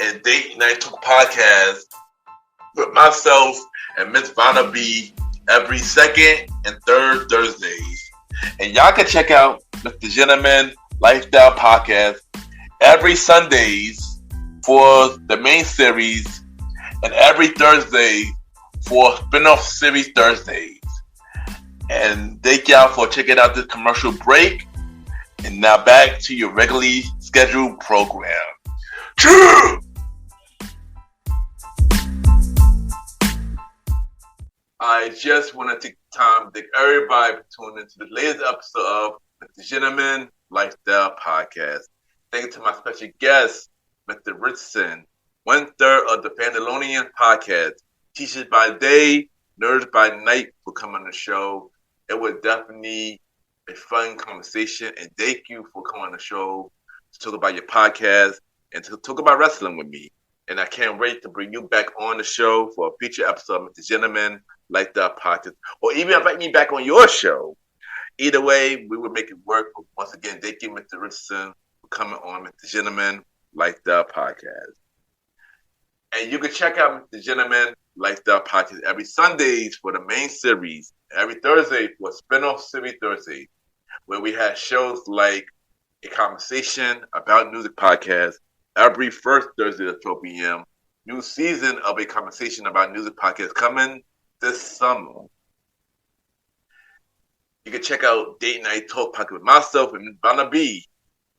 and Date Night Talk Podcast with myself and Miss Vanna B every second and third Thursdays. And y'all can check out Mr. Gentleman Lifestyle Podcast every Sundays for the main series and every Thursday for spin-off series Thursdays. And thank y'all for checking out this commercial break. And now back to your regularly scheduled program. True! I just want to take the time to thank everybody for tuning into the latest episode of the Gentleman Lifestyle Podcast. Thank you to my special guest, Mr. Richardson, 1/3 of the Fandalorians podcast. Teachers by day, nerds by night, for coming on the show. It was definitely a fun conversation, and thank you for coming on the show to talk about your podcast and to talk about wrestling with me. And I can't wait to bring you back on the show for a future episode of the Gentleman Like That Podcast, or even invite me back on your show. Either way, we will make it work. But once again, thank you, Mr. Richardson, for coming on Mr. Gentleman Like That Podcast. And you can check out Mr. Gentleman Like That Podcast every Sundays for the main series, every Thursday for spin-off series Thursday, where we have shows like a conversation about music podcast every first Thursday at 12 p.m. New season of a conversation about music podcast coming this summer. You can check out Date Night Talk Podcast with myself and Vanna B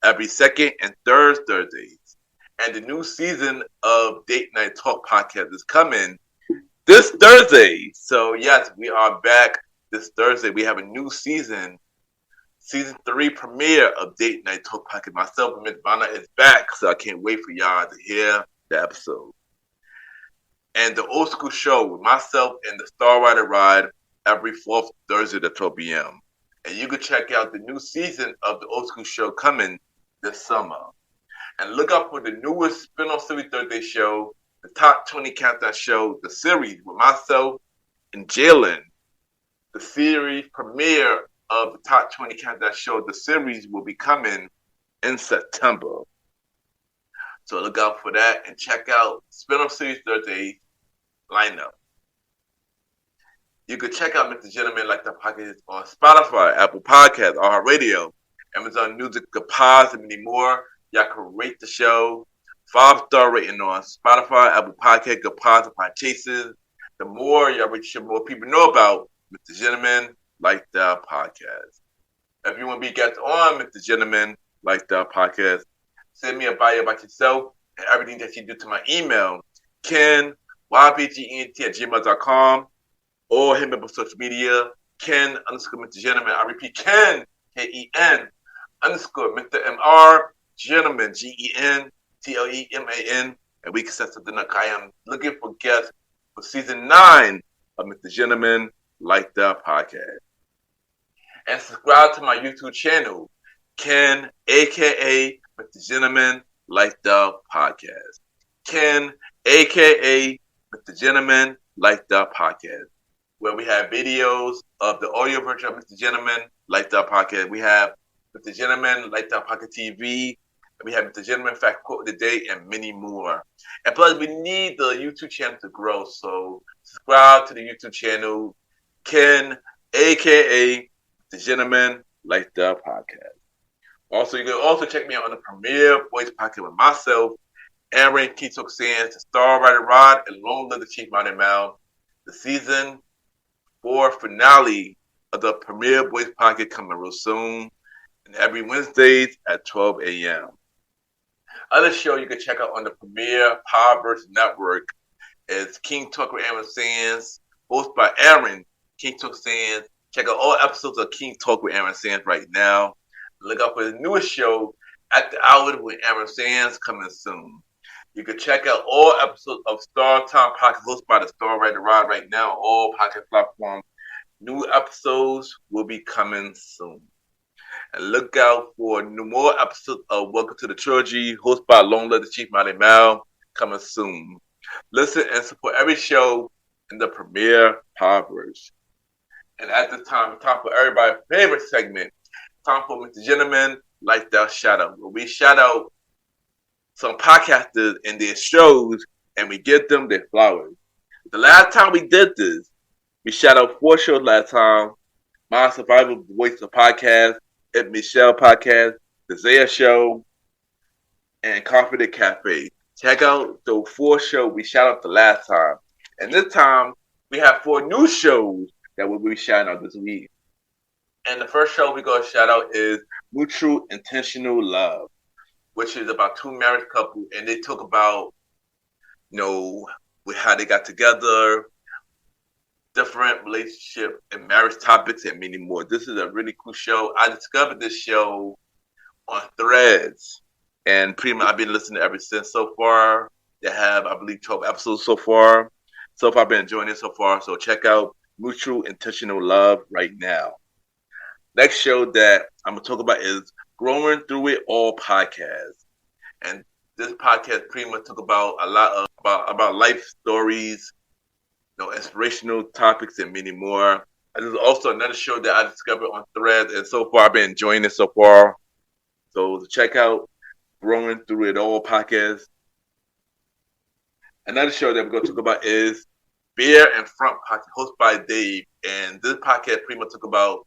every second and third Thursdays. And the new season of Date Night Talk Podcast is coming this Thursday. So yes, we are back this Thursday. We have a new season. Season 3 premiere of Date Night Talk Podcast. Myself and Miss Vanna is back, so I can't wait for y'all to hear the episode. And the Old School Show with myself and the Star Rider Ride every fourth Thursday at 12 p.m. And you can check out the new season of the Old School Show coming this summer. And look out for the newest spin-off series Thursday show, the Top 20 Countdown Show, the series with myself and Jalen. The series premiere of the Top 20 Countdown Show, the series will be coming in September. So look out for that and check out spin-off series Thursday lineup. You can check out Mr. Gentleman Like That Podcast on Spotify, Apple Podcasts, iHeartRadio, Amazon Music, Kapaz, and many more. Y'all can rate the show 5-star rating on Spotify, Apple Podcasts, Kapaz, and Podchases. The more y'all rate, the more people know about Mr. Gentleman Like That Podcast. If you want to be guest on Mr. Gentleman Like That Podcast, send me a bio about yourself and everything that you do to my email, ken@gmail.com, or hit me up on social media, Ken_Mr. Gentleman. I repeat, Ken, Ken _Mr. MR Gentleman, GENTLEMAN, and we can set something up. I am looking for guests for season 9 of Mr. Gentleman Like That Podcast. And subscribe to my YouTube channel, Ken, aka Mr. Gentleman Like That Podcast. Ken, aka with the Gentleman Lifestyle Podcast, where we have videos of the audio version of Mr. Gentleman Lifestyle Podcast. We have Mr. Gentleman Lifestyle Podcast TV. We have Mr. Gentleman Fact Quote of the Day and many more. And plus, we need the YouTube channel to grow. So subscribe to the YouTube channel, Ken, a.k.a. The Gentleman Lifestyle Podcast. Also, you can also check me out on the Premier Voice Podcast with myself, Aaron Keatok Sands, the Star Rider Rod, and Long Live the Chief Mountain Mount. The season 4 finale of the Premier Voice Podcast coming real soon. And every Wednesdays at 12 a.m. Other show you can check out on the Premier Powerverse Network is King Talk with Aaron Sands, hosted by Aaron King Talk Sands. Check out all episodes of King Talk with Aaron Sands right now. Look out for the newest show, At the Hour with Aaron Sands, coming soon. You can check out all episodes of Star Time Podcast hosted by the Star Rider Rod right now on all podcast platforms. New episodes will be coming soon. And look out for more episodes of Welcome to the Trilogy, hosted by Long Live the Chief Mountain Mount, coming soon. Listen and support every show in the Premier Powerverse. And at this time, it's time for everybody's favorite segment. Time for Mr. Gentleman Lifestyle Shout Out, where we shout out some podcasters and their shows, and we give them their flowers. The last time we did this, we shout out 4 shows last time. My Survival Voice of Podcast, Ed Michelle Podcast, The Zaya Show, and Confident Cafe. Check out those 4 shows we shout out the last time. And this time, we have 4 new shows that we'll be shouting out this week. And the first show we're going to shout out is Mutual Intentional Love, which is about 2 married couples, and they talk about, how they got together, different relationship and marriage topics, and many more. This is a really cool show. I discovered this show on Threads, and pretty much I've been listening ever since so far. They have, I believe, 12 episodes so far. So far, I've been enjoying it so far. So check out Mutual Intentional Love right now. Next show that I'm going to talk about is Growing Through It All Podcast. And this podcast pretty much talk about a lot of about life stories, inspirational topics, and many more. And there's also another show that I discovered on Threads, and so far I've been enjoying it so far. So check out Growing Through It All Podcast. Another show that we're going to talk about is Beer and Front Podcast, hosted by Dave. And this podcast pretty much talk about,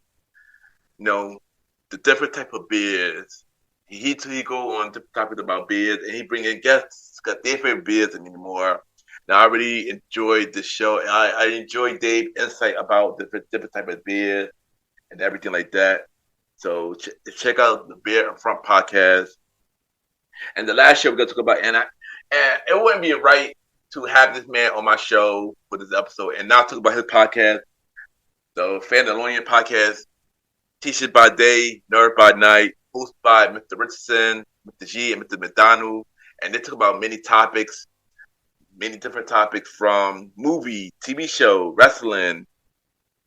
the different type of beers. He go on different topics about beers, and he bring in guests, got their favorite beers and many more. Now, I really enjoyed this show. I enjoyed Dave's insight about different type of beer and everything like that. So check out the Beer and Front Podcast. And the last show we're going to talk about, and it wouldn't be right to have this man on my show for this episode and not talk about his podcast, the Fandalorian Podcast, Teachers by Day, Nerd by Night, hosted by Mr. Richardson, Mr. G, and Mr. McDonald. And they talk about many topics, many different topics from movie, TV show, wrestling,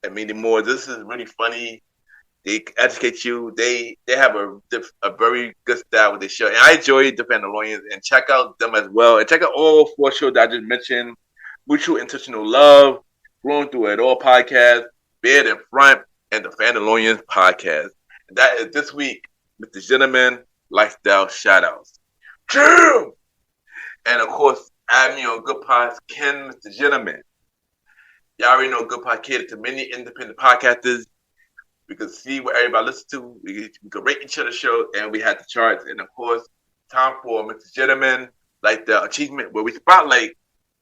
and many more. This is really funny. They educate you. They have a very good style with their show. And I enjoy the Fandalorians, and check out them as well. And check out all 4 shows that I just mentioned. Mutual Intentional Love, Growing Through It All Podcast, Bed in Front, and the Fandalorians Podcast. And that is this week, Mr. Gentleman Lifestyle Shoutouts. True! And of course, add me on Good Pods, Ken, Mr. Gentleman. Y'all already know Good Pod catered to many independent podcasters. We can see what everybody listens to. We can rate each other's show, and we had the charts. And of course, time for Mr. Gentleman Lifestyle Achievement, where we spotlight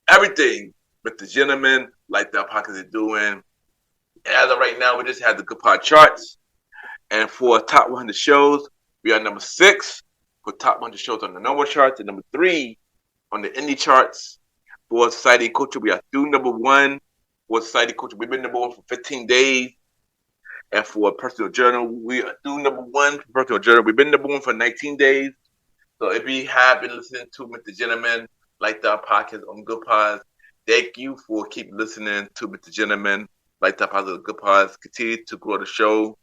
everything Mr. Gentleman Lifestyle Podcast is doing. And as of right now, we just had the Good Pod charts. And for top 100 shows, we are number 6 for top 100 shows on the normal charts, and number 3 on the indie charts. For Society and Culture, we are through number 1. For Society and Culture, we've been number 1 for 15 days. And for Personal Journal, we are through number 1 for Personal Journal. We've been number 1 for 19 days. So if you have been listening to Mr. Gentleman Lifestyle Podcast on Good Pods, thank you for keep listening to Mr. Gentleman Lifestyle Podcast on Good Pods. Continue to grow the show.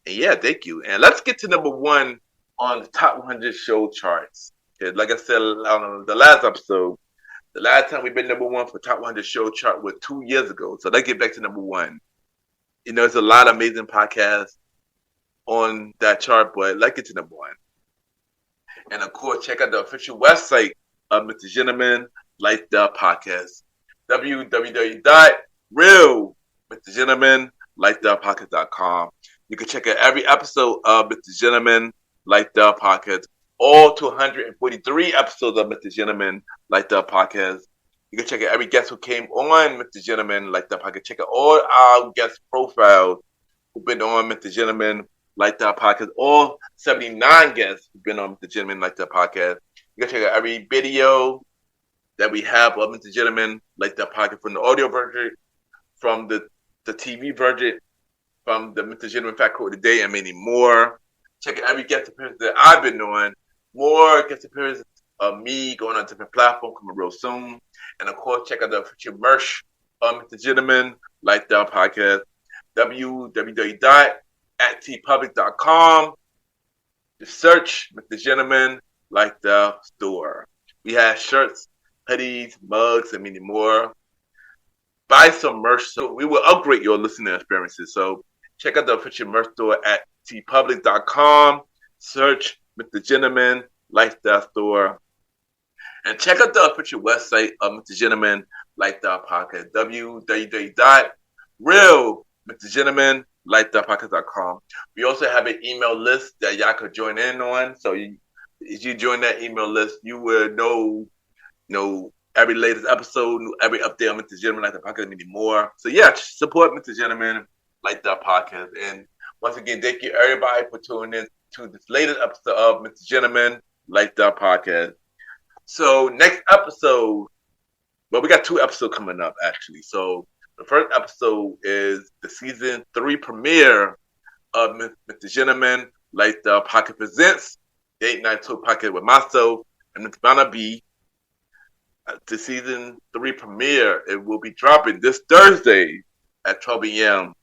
And yeah, thank you. And let's get to number 1 on the top 100 show charts. Like I said on the last episode, The last time we've been number one for Top 100 Show chart was 2 years ago. So let's get back to number one. You know, there's a lot of amazing podcasts on that chart, but let's get to number one. And of course, check out the official website of Mr. Gentleman Like the Podcast. www.realmrgentlemanlikethepodcast.com. You can check out every episode of Mr. Gentleman Like the Podcast. All 243 episodes of Mr. Gentleman Like the Podcast. You can check out every guest who came on Mr. Gentleman Like the Podcast. Check out all our guest profiles who've been on Mr. Gentleman Like the Podcast. All 79 guests who've been on Mr. Gentleman Like the Podcast. You can check out every video that we have of Mr. Gentleman Like the Podcast, from the audio version, from the TV version, from the Mr. Gentleman Fact Quote of the Day, and many more. Check out every guest appearance that I've been on. More guest appearances of me going on different platforms coming real soon. And of course, check out the official merch of Mr. Gentleman Like the Podcast. www.tpublic.com. Just search Mr. Gentleman Like the Store. We have shirts, hoodies, mugs, and many more. Buy some merch so we will upgrade your listening experiences. So check out the official merch store at tpublic.com. Search Mr. Gentleman Like the Store. And check out the official website of Mr. Gentleman Like the Podcast. www.realmrgentlemanlikethepodcast.com. We also have an email list that y'all could join in on. So if you join that email list, you will know every latest episode, every update on Mr. Gentleman Like the Podcast, and many more. So yeah, support Mr. Gentleman Like the Podcast. And once again, thank you everybody for tuning in to this latest episode of Mr. Gentleman Like the Podcast. So next episode, well, we got 2 episodes coming up actually. So the first episode is the season 3 premiere of Mr. Gentleman Like the Podcast presents Date Night Talk Podcast with myself and Mr. Banner B. The season 3 premiere, it will be dropping this Thursday at 12 a.m.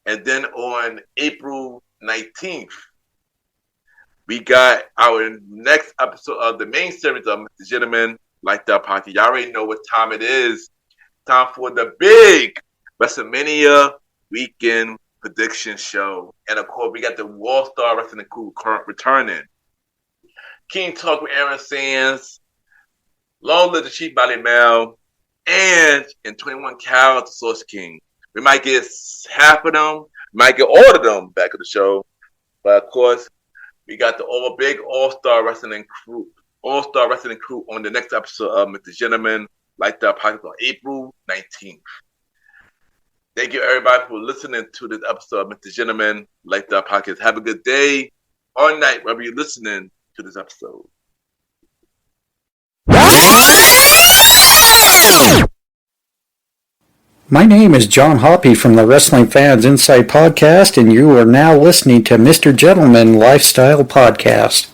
And then on April 19th, we got our next episode of the main series of Mr. Gentleman Like the Podcast. Y'all already know what time it is. Time for the big WrestleMania weekend prediction show. And of course, we got the All-Star Wrestling Crew returning. King Talk with Aaron Sands, Long Live the Chief Body Mail, and in 21 Cal, the Source King. We might get half of them, might get all of them back at the show. But of course, we got the big All-Star Wrestling Crew on the next episode of Mr. Gentleman Like the Podcast on April 19th. Thank you everybody for listening to this episode of Mr. Gentleman Like the Podcast. Have a good day or night wherever you're listening to this episode. My name is John Hoppy from the Wrestling Fans Insight Podcast, and you are now listening to Mr. Gentleman Lifestyle Podcast.